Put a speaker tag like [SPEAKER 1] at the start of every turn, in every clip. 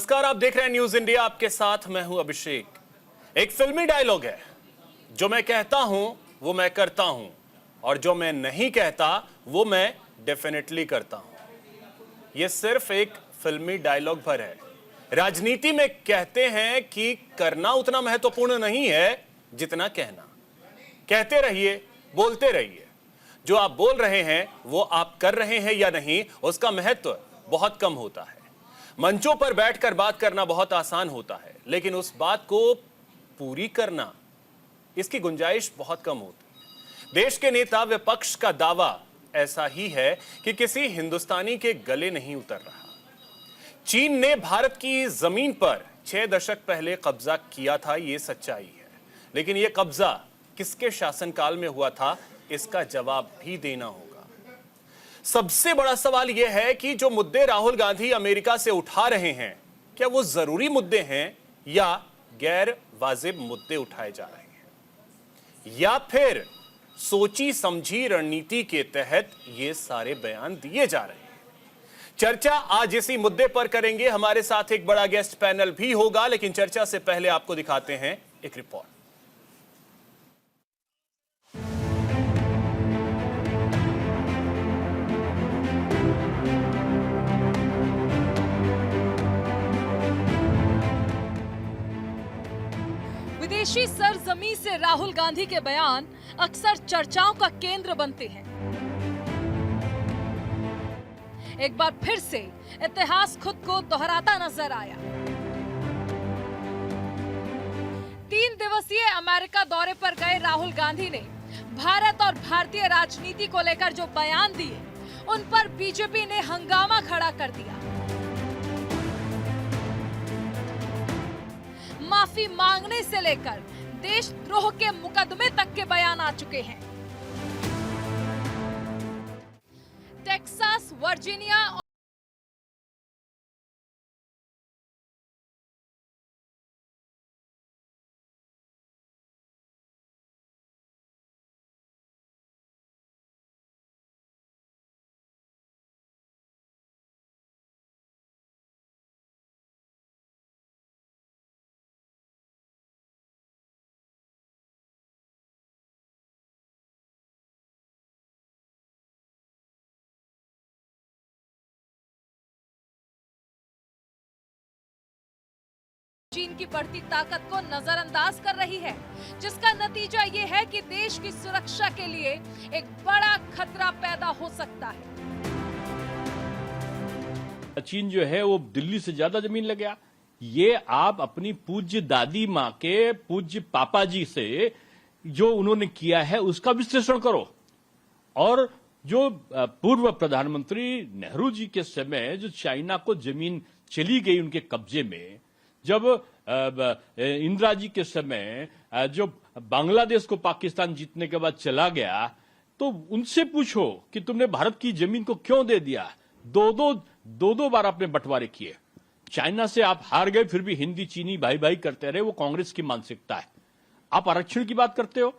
[SPEAKER 1] नमस्कार, आप देख रहे हैं न्यूज इंडिया। आपके साथ मैं हूं अभिषेक। एक फिल्मी डायलॉग है, जो मैं कहता हूं वो मैं करता हूं, और जो मैं नहीं कहता वो मैं डेफिनेटली करता हूं। यह सिर्फ एक फिल्मी डायलॉग भर है। राजनीति में कहते हैं कि करना उतना महत्वपूर्ण नहीं है जितना कहना। कहते रहिए, बोलते रहिए। जो आप बोल रहे हैं वो आप कर रहे हैं या नहीं, उसका महत्व बहुत कम होता है। मंचों पर बैठकर बात करना बहुत आसान होता है, लेकिन उस बात को पूरी करना, इसकी गुंजाइश बहुत कम होती है। देश के नेता विपक्ष का दावा ऐसा ही है कि किसी हिंदुस्तानी के गले नहीं उतर रहा। चीन ने भारत की जमीन पर 6 दशक पहले कब्जा किया था, यह सच्चाई है। लेकिन यह कब्जा किसके शासनकाल में हुआ था, इसका जवाब भी देना होगा। सबसे बड़ा सवाल यह है कि जो मुद्दे राहुल गांधी अमेरिका से उठा रहे हैं, क्या वो जरूरी मुद्दे हैं या गैर वाजिब मुद्दे उठाए जा रहे हैं, या फिर सोची समझी रणनीति के तहत ये सारे बयान दिए जा रहे हैं। चर्चा आज इसी मुद्दे पर करेंगे। हमारे साथ एक बड़ा गेस्ट पैनल भी होगा, लेकिन चर्चा से पहले आपको दिखाते हैं एक रिपोर्ट।
[SPEAKER 2] विदेशी सरजमी से राहुल गांधी के बयान अक्सर चर्चाओं का केंद्र बनते हैं। एक बार फिर से इतिहास खुद को दोहराता नजर आया। 3 दिवसीय अमेरिका दौरे पर गए राहुल गांधी ने भारत और भारतीय राजनीति को लेकर जो बयान दिए, उन पर बीजेपी ने हंगामा खड़ा कर दिया। माफी मांगने से लेकर देशद्रोह के मुकदमे तक के बयान आ चुके हैं। टेक्सास, वर्जीनिया चीन की बढ़ती ताकत को नजरअंदाज कर रही है, जिसका नतीजा ये है कि देश की सुरक्षा के लिए एक बड़ा खतरा पैदा हो सकता है।
[SPEAKER 3] चीन जो है वो दिल्ली से ज्यादा जमीन ले गया। ये आप अपनी पूज्य दादी माँ के पूज्य पापा जी से जो उन्होंने किया है उसका विश्लेषण करो। और जो पूर्व प्रधानमंत्री नेहरू जी के समय जो चाइना को जमीन चली गई उनके कब्जे में, जब इंदिरा जी के समय जो बांग्लादेश को पाकिस्तान जीतने के बाद चला गया, तो उनसे पूछो कि तुमने भारत की जमीन को क्यों दे दिया। दो बार आपने बंटवारे किए। चाइना से आप हार गए, फिर भी हिंदी चीनी भाई भाई करते रहे। वो कांग्रेस की मानसिकता है। आप आरक्षण की बात करते हो,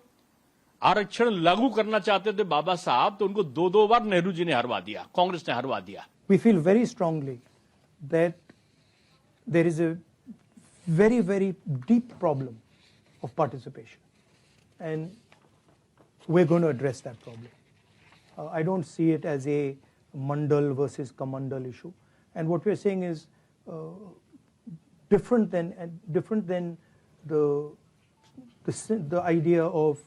[SPEAKER 3] आरक्षण लागू करना चाहते थे बाबा साहब, तो उनको 2 बार नेहरू जी ने हरवा दिया, कांग्रेस ने हरवा दिया।
[SPEAKER 4] We feel very strongly that there is a very, very deep problem of participation, and we're going to address that problem. I don't see it as a mandal versus kamandal issue, and what we're saying is different than the idea of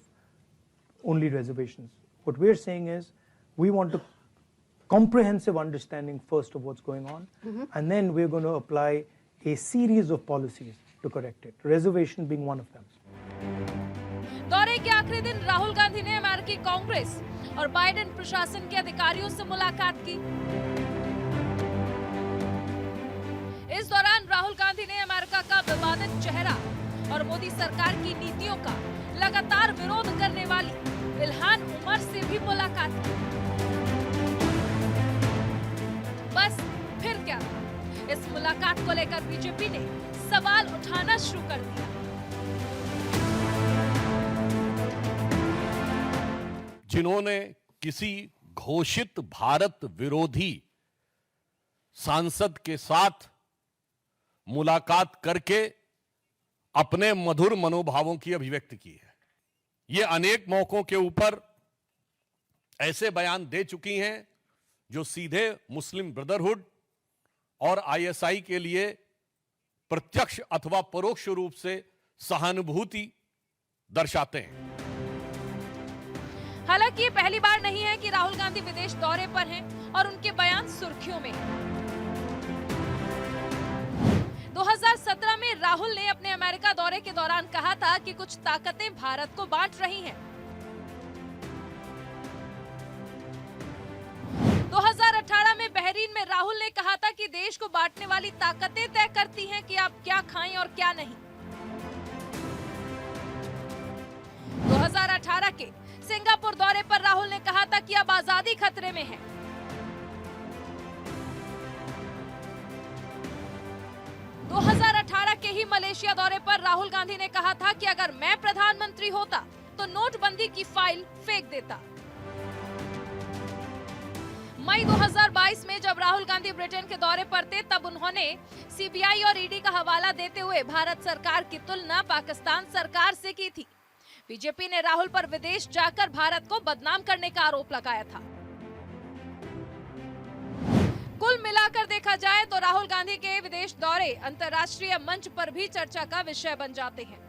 [SPEAKER 4] only reservations. What we're saying is we want a comprehensive understanding first of what's going on, and then we're going to apply a series of policies to correct it, reservation being one of them.
[SPEAKER 2] दौरे के आखिरी दिन राहुल गांधी ने अमेरिकी कांग्रेस और Biden प्रशासन के अधिकारियों से मुलाकात की। इस दौरान राहुल गांधी ने अमेरिका का विवादित चेहरा और मोदी सरकार की नीतियों का लगातार विरोध करने वाली इल्हान उमर से भी मुलाकात की। बस फिर क्या था? इस मुलाकात को लेकर बीजेपी ने सवाल उठाना शुरू कर दिया।
[SPEAKER 5] जिन्होंने किसी घोषित भारत विरोधी सांसद के साथ मुलाकात करके अपने मधुर मनोभावों की अभिव्यक्ति की है। ये अनेक मौकों के ऊपर ऐसे बयान दे चुकी हैं जो सीधे मुस्लिम ब्रदरहुड और आईएसआई के लिए प्रत्यक्ष अथवा परोक्ष रूप से सहानुभूति दर्शाते हैं।
[SPEAKER 2] हालांकि ये पहली बार नहीं है कि राहुल गांधी विदेश दौरे पर हैं और उनके बयान सुर्खियों में हैं। 2017 में राहुल ने अपने अमेरिका दौरे के दौरान कहा था कि कुछ ताकतें भारत को बांट रही हैं। 2018 में बहरीन में राहुल ने कहा था कि देश को बांटने वाली ताकतें तय करती हैं कि आप क्या खाएं और क्या नहीं। 2018 के सिंगापुर दौरे पर राहुल ने कहा था कि अब आजादी खतरे में है। 2018 के ही मलेशिया दौरे पर राहुल गांधी ने कहा था कि अगर मैं प्रधानमंत्री होता तो नोटबंदी की फाइल फेंक देता। मई 2022 में जब राहुल गांधी ब्रिटेन के दौरे पर थे तब उन्होंने सीबीआई और ईडी का हवाला देते हुए भारत सरकार की तुलना पाकिस्तान सरकार से की थी। बीजेपी ने राहुल पर विदेश जाकर भारत को बदनाम करने का आरोप लगाया था। कुल मिलाकर देखा जाए तो राहुल गांधी के विदेश दौरे अंतर्राष्ट्रीय मंच पर भी चर्चा का विषय बन जाते हैं,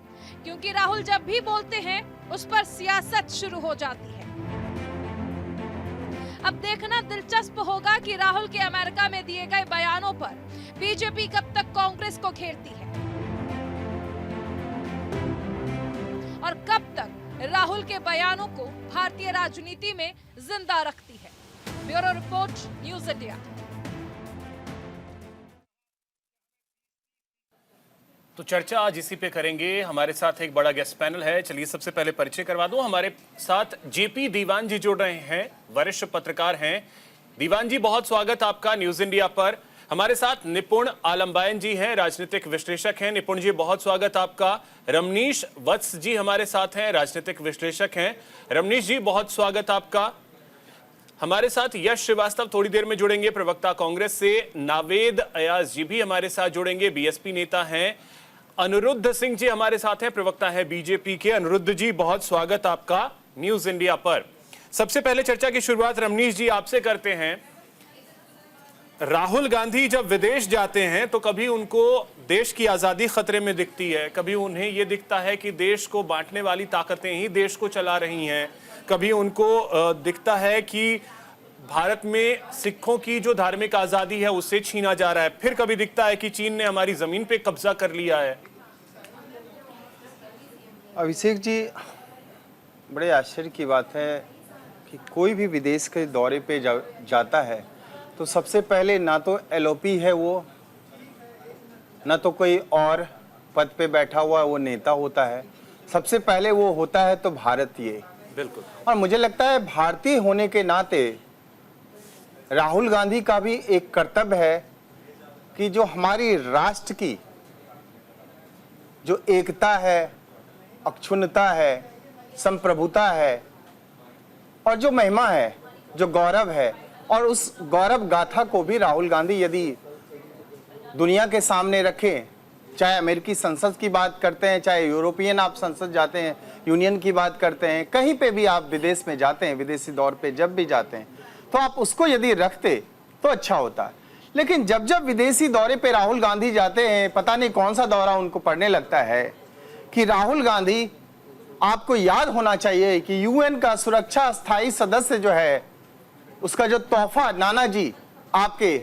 [SPEAKER 2] क्योंकि राहुल जब भी बोलते हैं उस पर सियासत शुरू हो जाती है। अब देखना दिलचस्प होगा कि राहुल के अमेरिका में दिए गए बयानों पर बीजेपी कब तक कांग्रेस को घेरती है और कब तक राहुल के बयानों को भारतीय राजनीति में जिंदा रखती है। Bureau report, news India.
[SPEAKER 1] तो चर्चा आज इसी पे करेंगे। हमारे साथ एक बड़ा गेस्ट पैनल है। चलिए सबसे पहले परिचय करवा दूं। हमारे साथ जेपी दीवान जी जुड़ रहे हैं, वरिष्ठ पत्रकार हैं। दीवान जी, बहुत स्वागत आपका न्यूज़ इंडिया पर। हमारे साथ निपुण आलमबायन जी हैं, राजनीतिक विश्लेषक हैं। निपुण जी, बहुत स्वागत आपका। रमनीश वत्स जी हमारे साथ हैं, राजनीतिक विश्लेषक हैं। रमनीश जी, बहुत स्वागत आपका। हमारे साथ यश श्रीवास्तव थोड़ी देर में जुड़ेंगे, प्रवक्ता कांग्रेस से। नावेद अयाज जी भी हमारे साथ जुड़ेंगे, बीएसपी नेता हैं। अनिरुद्ध सिंह जी हमारे साथ हैं, प्रवक्ता है बीजेपी के। अनिरुद्ध जी, बहुत स्वागत आपका न्यूज़ इंडिया पर। सबसे पहले चर्चा की शुरुआत रमनीश जी आपसे करते हैं। राहुल गांधी जब विदेश जाते हैं तो कभी उनको देश की आज़ादी खतरे में दिखती है, कभी उन्हें यह दिखता है कि देश को बांटने वाली ताकतें ही देश को चला रही हैं, कभी उनको दिखता है कि भारत में सिखों की जो धार्मिक आज़ादी है उससे छीना जा रहा है, फिर कभी दिखता है कि चीन ने हमारी ज़मीन पे कब्जा कर लिया है।
[SPEAKER 6] अभिषेक जी, बड़े आश्चर्य की बात है कि कोई भी विदेश के दौरे पे जाता है तो सबसे पहले ना तो एलओपी है वो, ना तो कोई और पद पे बैठा हुआ वो नेता होता है। सबसे पहले वो होता है तो भारतीय।
[SPEAKER 1] बिल्कुल।
[SPEAKER 6] और मुझे लगता है भारतीय होने के नाते राहुल गांधी का भी एक कर्तव्य है कि जो हमारी राष्ट्र की जो एकता है, अक्षुण्णता है, संप्रभुता है और जो महिमा है, जो गौरव है, और उस गौरव गाथा को भी राहुल गांधी यदि दुनिया के सामने रखें, चाहे अमेरिकी संसद की बात करते हैं, चाहे यूरोपियन आप संसद जाते हैं, यूनियन की बात करते हैं, कहीं पे भी आप विदेश में जाते हैं, विदेशी दौर पे जब भी जाते हैं, तो आप उसको यदि रखते तो अच्छा होता है। लेकिन जब जब विदेशी दौरे पे राहुल गांधी जाते हैं, पता नहीं कौन सा दौरा उनको पड़ने लगता है कि राहुल गांधी, आपको याद होना चाहिए कि यूएन का सुरक्षा स्थायी सदस्य जो है, उसका जो तोहफा नानाजी आपके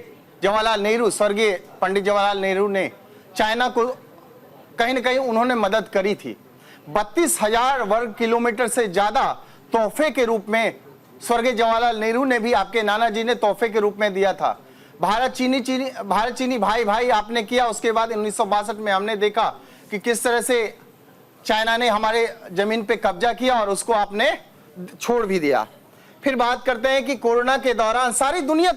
[SPEAKER 6] जवाहरलाल नेहरू, स्वर्गीय पंडित जवाहरलाल नेहरू ने चाइना को कहीं ना कहीं उन्होंने मदद करी थी। 32,000 वर्ग किलोमीटर से ज्यादा तोहफे के रूप में स्वर्गीय जवाहरलाल नेहरू ने भी आपके नानाजी ने तोहफे के रूप में दिया था। भारत चीनी भाई भाई आपने किया। उसके बाद 1962 में हमने देखा कि किस तरह से चाइना ने हमारे जमीन पे कब्जा किया और उसको आपने छोड़ भी दिया। फिर बात करते हैं कि कोरोना के दौरान सारी दुनिया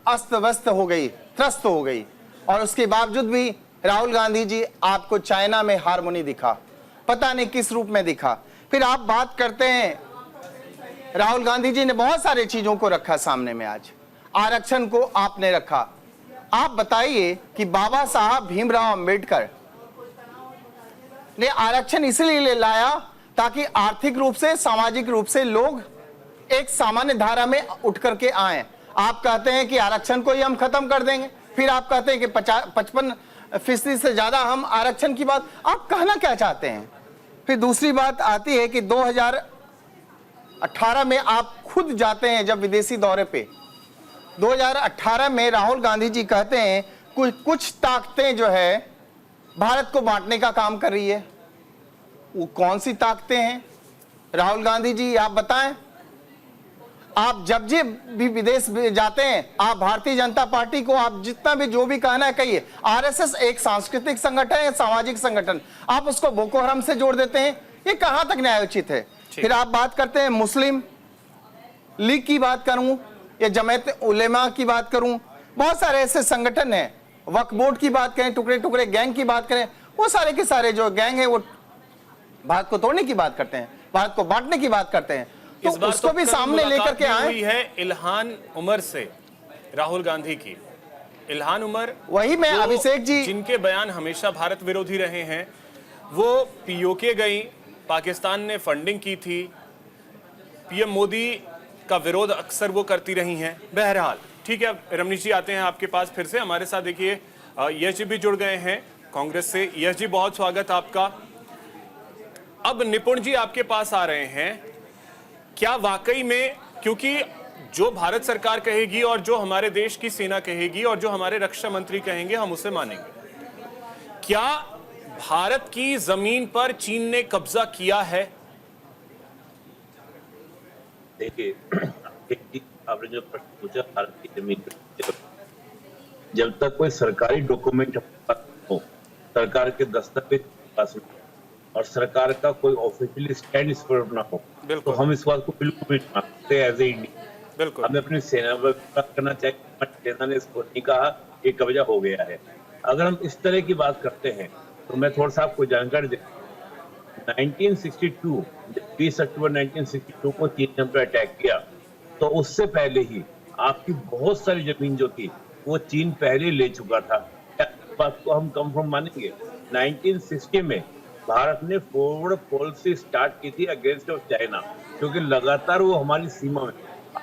[SPEAKER 6] अस्त व्यस्त हो गई, त्रस्त हो गई, और उसके बावजूद भी राहुल गांधी जी आपको चाइना में हारमोनी दिखा, पता नहीं किस रूप में दिखा। फिर आप बात करते हैं, राहुल गांधी जी ने बहुत सारे चीजों को रखा सामने में। आज आरक्षण को आपने रखा, आप बताइए कि बाबा साहब भीमराव अंबेडकर ने आरक्षण इसलिए लाया ताकि आर्थिक रूप से, सामाजिक रूप से लोग एक सामान्य धारा में उठ करके आए। आप कहते हैं कि आरक्षण को ही हम खत्म कर देंगे, फिर आप कहते हैं कि 55% से ज्यादा हम आरक्षण की बात, आप कहना क्या चाहते हैं? फिर दूसरी बात आती है कि 2018 में आप खुद जाते हैं जब विदेशी दौरे पे, 2018 में राहुल गांधी जी कहते हैं कुछ ताकतें जो है भारत को बांटने का काम कर रही है। वो कौन सी ताकतें हैं राहुल गांधी जी, आप बताएं। आप जब भी विदेश जाते हैं, आप भारतीय जनता पार्टी को आप जितना भी जो भी कहना है कहिए। आरएसएस एक सांस्कृतिक संगठन है, सामाजिक संगठन, आप उसको बोको हराम से जोड़ देते हैं, ये कहां तक न्यायोचित है? फिर आप बात करते हैं मुस्लिम लीग की बात करूं या जमात उलेमा की बात करूं, बहुत सारे ऐसे संगठन हैं, वक्फ बोर्ड की बात करें, टुकड़े टुकड़े गैंग की बात करें, वो सारे के सारे जो गैंग है वो भारत को तोड़ने की बात करते हैं, भारत को बांटने की बात करते हैं। तो उसको भी सामने लेकर के आए।
[SPEAKER 1] हुई है इल्हान उमर से राहुल गांधी की। इल्हान उमर,
[SPEAKER 6] वही मैं अभिषेक जी,
[SPEAKER 1] जिनके बयान हमेशा भारत विरोधी रहे हैं, वो पीओके गई, पाकिस्तान ने फंडिंग की थी, पीएम मोदी का विरोध अक्सर वो करती रही हैं। बहरहाल ठीक है, रमनीश जी आते हैं आपके पास फिर से हमारे साथ। देखिए यश जी भी जुड़ गए हैं कांग्रेस से। यश जी, बहुत स्वागत आपका। अब निपुण जी आपके पास आ रहे हैं। क्या वाकई में, क्योंकि जो भारत सरकार कहेगी और जो हमारे देश की सेना कहेगी और जो हमारे रक्षा मंत्री कहेंगे हम उसे मानेंगे, क्या भारत की जमीन पर चीन ने कब्जा किया है?
[SPEAKER 7] देखिए, आपने जो प्रश्न पूछा भारत की जमीन पर, जब तक कोई सरकारी डॉक्यूमेंट हो, सरकार के दस्तावेज पास और सरकार का कोई ऑफिशियली स्टैंड इस पर ना हो, तो हम इस बात को बिल्कुल नहीं मानते एज ए इंडिया।
[SPEAKER 1] बिल्कुल,
[SPEAKER 7] हमें अपनी सेना पर बात करना चाहिए। सेना ने इसको नहीं कहा कि कब्जा हो गया है। अगर हम इस तरह की बात करते हैं तो मैं थोड़ा सा आपको जानकारी दे। 1962 20 अक्टूबर 1962 को चीन ने पर अटैक किया, तो उससे पहले ही आपकी बहुत सारी जमीन जो थी वो चीन पहले ले चुका था। बात को हम कंफर्म मानेंगे। 1960 में भारत ने फॉरवर्ड पॉलिसी स्टार्ट की थी अगेंस्ट ऑफ चाइना, क्योंकि लगातार वो हमारी सीमा में,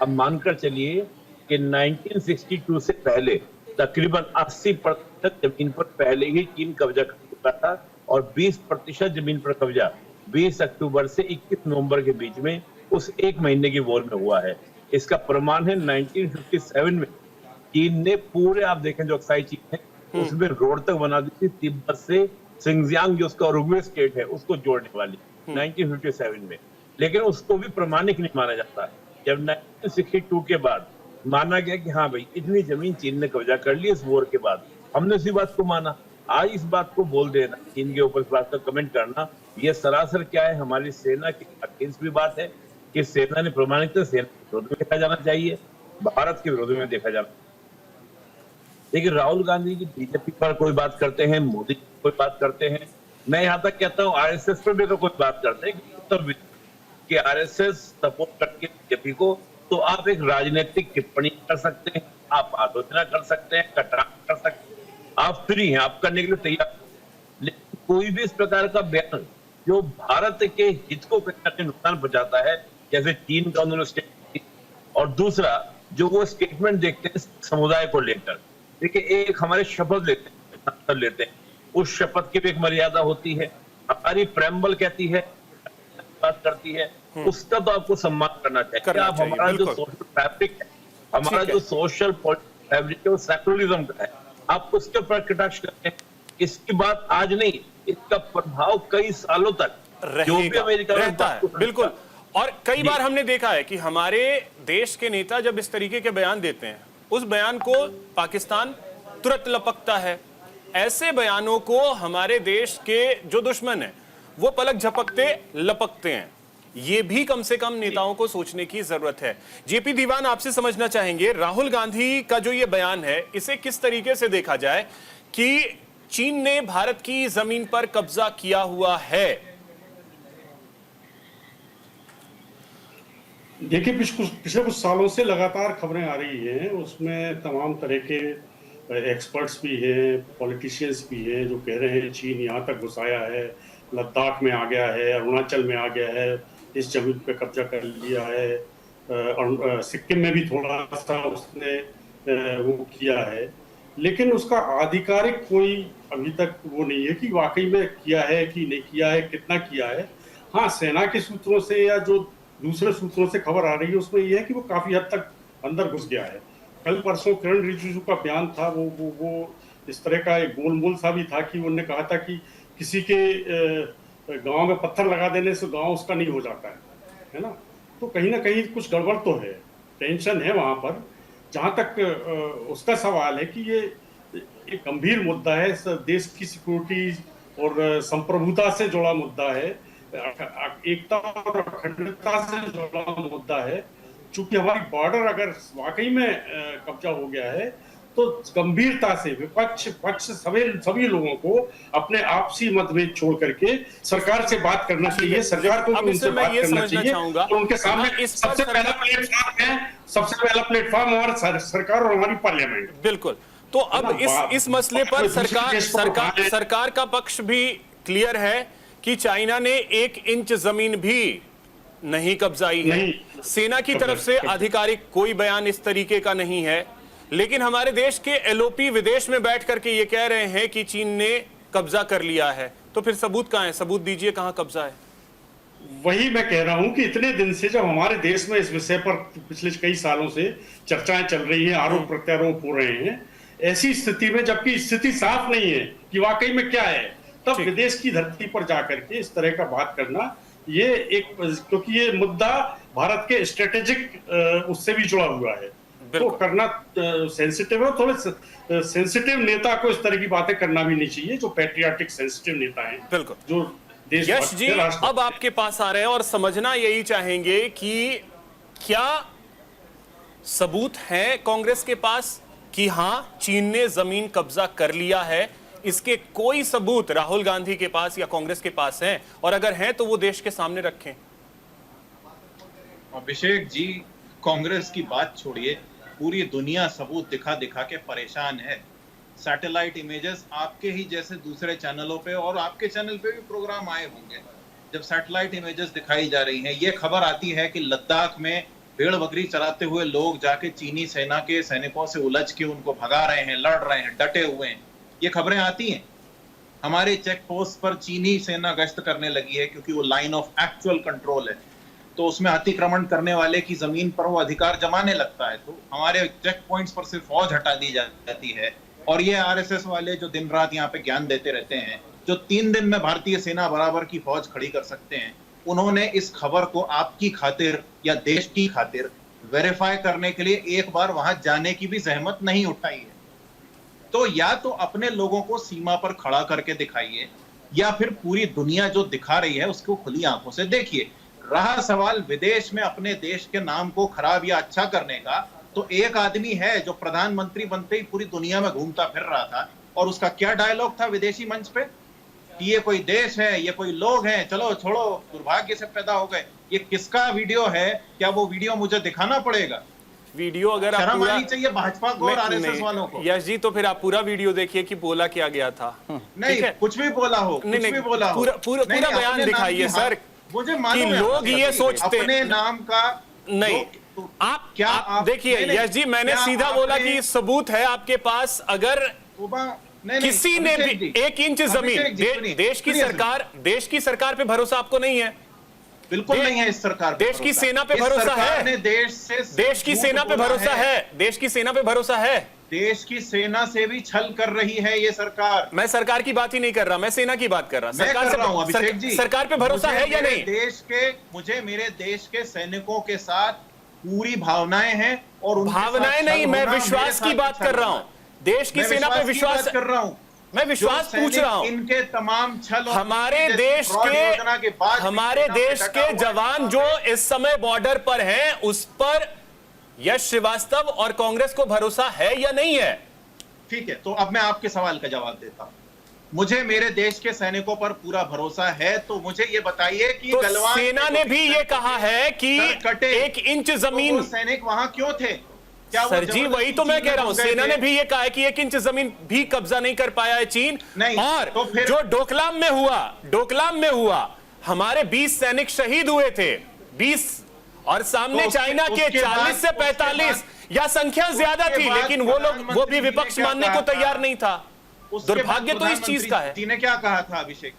[SPEAKER 7] अब मानकर चलिए कि 1962 से पहले तकरीबन 80% जमीन पर पहले ही चीन कब्जा कर चुका था और 20% जमीन पर कब्जा 20 अक्टूबर से 21 नवंबर के बीच में उस एक महीने की वॉर में हुआ है। इसका प्रमाण है 1957 में चीन ने पूरे, आप देखें जो अक्साई चीन है उसमें रोड तक बना दी थी, तिब्बत से सिंगजियांग जो उसका उरुग्वे स्टेट है उसको जोड़ने वाली 1957 में, लेकिन उसको भी प्रमाणिक नहीं माना जाता। जब 1962 के बाद माना गया कि हाँ भाई इतनी जमीन चीन ने कब्जा कर ली, इस वॉर के बाद हमने उसी बात को माना। आज इस बात को बोल देना, चीन के ऊपर इस बात का कमेंट करना, ये सरासर क्या है, हमारी सेना की अगेंस्ट भी बात है कि सेना ने प्रमाणिक सेना के विरोध में देखा जाना चाहिए, भारत के विरोध में देखा जाना। लेकिन राहुल गांधी जी बीजेपी पर कोई बात करते हैं, मोदी कोई बात करते हैं, मैं यहाँ तक कहता हूँ आरएसएस पर भी अगर कोई बात करते हैं कि आरएसएस सपोर्ट करके बीजेपी को, तो आप एक राजनीतिक टिप्पणी कर सकते हैं, आप आलोचना कर सकते हैं, कटाक्ष कर सकते हैं, आप फ्री हैं, आप करने के लिए तैयार। लेकिन कोई भी इस प्रकार का बयान जो भारत के हित को कहीं ना कहीं नुकसान पहुंचाता है, जैसे चीन का उन्होंने स्टेटमेंट, और दूसरा जो वो स्टेटमेंट देखते हैं समुदाय को लेकर, देखिए एक हमारे शपथ लेते हैं, उस शपथ की भी एक मर्यादा होती है। हमारी प्रेम्बल कहती है, बात करती है, उसका तो आपको सम्मान करना चाहिए। आप हमारा जो सोशल फैब्रिक है, हमारा जो सोशल फैब्रिक है वो सेकुलरिज्म का है, आप उसके ऊपर कटाक्ष करते हैं। इसकी बात आज नहीं, इसका प्रभाव कई सालों तक जो भी अमेरिका
[SPEAKER 1] रहता है। बिल्कुल, और कई बार हमने देखा है कि हमारे देश के नेता जब इस तरीके के बयान देते हैं, उस बयान को पाकिस्तान तुरंत लपकता है। ऐसे बयानों को हमारे देश के जो दुश्मन हैं वो पलक झपकते लपकते हैं। ये भी कम से कम नेताओं को सोचने की जरूरत है। जेपी दीवान, आपसे समझना चाहेंगे राहुल गांधी का जो ये बयान है इसे किस तरीके से देखा जाए कि चीन ने भारत की जमीन पर कब्जा किया हुआ है?
[SPEAKER 8] देखिए, पिछले कुछ सालों से लगातार खबरें आ रही हैं, उसमें तमाम तरह के एक्सपर्ट्स भी हैं, पॉलिटिशियंस भी हैं जो कह रहे हैं चीन यहाँ तक घुस आया है, लद्दाख में आ गया है, अरुणाचल में आ गया है, इस जमीन पे कब्जा कर लिया है, और सिक्किम में भी थोड़ा सा उसने वो किया है, लेकिन उसका आधिकारिक कोई अभी तक वो नहीं है कि वाकई में किया है कि नहीं किया है, कितना किया है। हाँ, सेना के सूत्रों से या जो दूसरे सूत्रों से खबर आ रही है उसमें यह है कि वो काफी हद तक अंदर घुस गया है। कल परसों किरण रिजिजू का बयान था, वो इस तरह का एक गोलमोल सा भी था कि उन्होंने कहा था कि किसी के गांव में पत्थर लगा देने से गांव उसका नहीं हो जाता है ना। तो कहीं ना कहीं कुछ गड़बड़ तो है, टेंशन है वहां पर। जहां तक उसका सवाल है कि ये एक गंभीर मुद्दा है, देश की सिक्योरिटी और संप्रभुता से जुड़ा मुद्दा है, एकता और अखंडता से जुड़ा मुद्दा है। चूंकि हमारी बॉर्डर अगर वाकई में कब्जा हो गया है तो गंभीरता से विपक्ष पक्ष सभी लोगों को अपने आपसी मतभेद छोड़ करके सरकार से बात करना चाहिए, सरकार को भी उनसे बात करना चाहिए। और उनके सामने सबसे पहला प्लेटफॉर्म हमारा सरकार और हमारी पार्लियामेंट।
[SPEAKER 1] बिल्कुल। तो अब इस मसले पर सरकार का पक्ष भी क्लियर है कि चाइना ने 1 इंच जमीन भी नहीं कब्जाई है। सेना की तरफ से आधिकारिक कोई बयान इस तरीके का नहीं है, लेकिन हमारे देश के एलओपी विदेश में बैठ करके ये कह रहे हैं कि चीन ने कब्जा कर लिया है। तो फिर सबूत कहां है? सबूत दीजिए, कहां कब्जा है?
[SPEAKER 8] वही मैं कह रहा हूं कि इतने दिन से जब हमारे देश में इस विषय पर पिछले कई सालों से चर्चाएं चल रही हैं, आरोप प्रत्यारोप हो रहे हैं, ऐसी स्थिति में जबकि स्थिति साफ नहीं है कि वाकई में क्या है, तब विदेश की धरती पर जाकर के इस तरह का बात करना, ये एक, क्योंकि ये मुद्दा भारत के स्ट्रेटेजिक उससे भी जुड़ा हुआ है, तो करना सेंसिटिव है। थोड़े सेंसिटिव नेता को इस तरह की बातें करना भी नहीं चाहिए, जो पैट्रियाटिक सेंसिटिव नेता हैं।
[SPEAKER 1] बिल्कुल।
[SPEAKER 8] जो देश
[SPEAKER 1] यश जी अब आपके पास आ रहे हैं और समझना यही चाहेंगे कि क्या सबूत है कांग्रेस के पास कि हां चीन ने जमीन कब्जा कर लिया है? इसके कोई सबूत राहुल गांधी के पास या कांग्रेस के पास हैं? और अगर हैं तो वो देश के सामने रखें।
[SPEAKER 9] अभिषेक जी, कांग्रेस की बात छोड़िए, पूरी दुनिया सबूत दिखा दिखा के परेशान है। सैटेलाइट इमेजेस आपके ही जैसे दूसरे चैनलों पे और आपके चैनल पे भी प्रोग्राम आए होंगे, जब सैटेलाइट इमेजेस दिखाई जा रही हैं, ये खबर आती है कि लद्दाख में भेड़ बकरी चराते हुए लोग जाके चीनी सेना के सैनिकों से उलझ के उनको भगा रहे हैं, लड़ रहे हैं, डटे हुए हैं, ये खबरें आती हैं। हमारे चेक पोस्ट पर चीनी सेना गश्त करने लगी है क्योंकि वो लाइन ऑफ एक्चुअल कंट्रोल है, तो उसमें अतिक्रमण करने वाले की जमीन पर वो अधिकार जमाने लगता है, तो हमारे चेक पॉइंट्स पर से फौज हटा दी जाती है। और ये आरएसएस वाले जो दिन रात यहाँ पे ज्ञान देते रहते हैं, जो 3 दिन में भारतीय सेना बराबर की फौज खड़ी कर सकते हैं, उन्होंने इस खबर को आपकी खातिर या देश की खातिर वेरीफाई करने के लिए एक बार वहां जाने की भी जहमत नहीं उठाई है। तो या तो अपने लोगों को सीमा पर खड़ा करके दिखाइए, या फिर पूरी दुनिया जो दिखा रही है उसको खुली आंखों से देखिए। रहा सवाल विदेश में अपने देश के नाम को खराब या अच्छा करने का, तो एक आदमी है जो प्रधानमंत्री बनते ही पूरी दुनिया में घूमता फिर रहा था, और उसका क्या डायलॉग था विदेशी मंच पे कि ये कोई देश है, ये कोई लोग हैं, चलो छोड़ो, दुर्भाग्य से पैदा हो गए। ये किसका वीडियो है? क्या वो वीडियो मुझे दिखाना पड़ेगा?
[SPEAKER 1] वीडियो अगर
[SPEAKER 9] शर्म आनी चाहिए भाजपा को और आरएसएस वालों को।
[SPEAKER 1] यश जी, तो फिर आप पूरा वीडियो देखिए कि बोला क्या गया था।
[SPEAKER 9] नहीं, कुछ भी बोला हो, कुछ भी बोला हो,
[SPEAKER 1] पूरा बयान दिखाइए सर।
[SPEAKER 9] मुझे मालूम है
[SPEAKER 1] लोग ये सोचते
[SPEAKER 9] अपने नाम का
[SPEAKER 1] नहीं। आप क्या आप देखिए यश जी, मैंने सीधा बोला कि सबूत है आपके पास। अगर किसी ने भी 1 इंच जमीन, देश की सरकार पे भरोसा आपको नहीं है?
[SPEAKER 9] बिल्कुल नहीं है इस सरकार पे।
[SPEAKER 1] देश की सेना पे भरोसा है? देश की सेना पे भरोसा है? देश की सेना पे भरोसा है?
[SPEAKER 9] देश की सेना से भी छल कर रही है ये सरकार।
[SPEAKER 1] मैं सरकार की बात ही नहीं कर रहा, मैं सेना की बात कर रहा। सरकार पे भरोसा है या नहीं?
[SPEAKER 9] मुझे मेरे देश के सैनिकों के साथ पूरी भावनाएं हैं, और
[SPEAKER 1] भावनाएं नहीं, मैं विश्वास की बात कर रहा हूं। देश की सेना पे विश्वास
[SPEAKER 9] कर रहा हूं,
[SPEAKER 1] मैं विश्वास पूछ रहा हूं।
[SPEAKER 9] इनके तमाम छल
[SPEAKER 1] हमारे देश के जवान जो इस समय बॉर्डर पर हैं, उस पर यश श्रीवास्तव और कांग्रेस को भरोसा है या नहीं है?
[SPEAKER 9] ठीक है, तो अब मैं आपके सवाल का जवाब देता हूं। मुझे मेरे देश के सैनिकों पर पूरा भरोसा है, तो मुझे ये बताइए कि
[SPEAKER 1] तो सेना ने भी ये कहा है कि 1 इंच जमीन,
[SPEAKER 9] तो सैनिक वहां क्यों थे? क्या वो
[SPEAKER 1] सर जी वही तो मैं कह रहा हूं, सेना ने भी ये कहा है कि 1 इंच जमीन भी कब्जा नहीं कर पाया है चीन।
[SPEAKER 9] नहीं,
[SPEAKER 1] और
[SPEAKER 9] तो फिर
[SPEAKER 1] जो डोकलाम में हुआ हमारे 20 सैनिक शहीद हुए थे, 20, और सामने
[SPEAKER 9] तो
[SPEAKER 1] चाइना के 40 से 45 या संख्या ज्यादा थी, लेकिन वो भी विपक्ष मानने को तैयार नहीं था। दुर्भाग्य तो इस चीज का है।
[SPEAKER 9] जी ने क्या कहा था अभिषेक?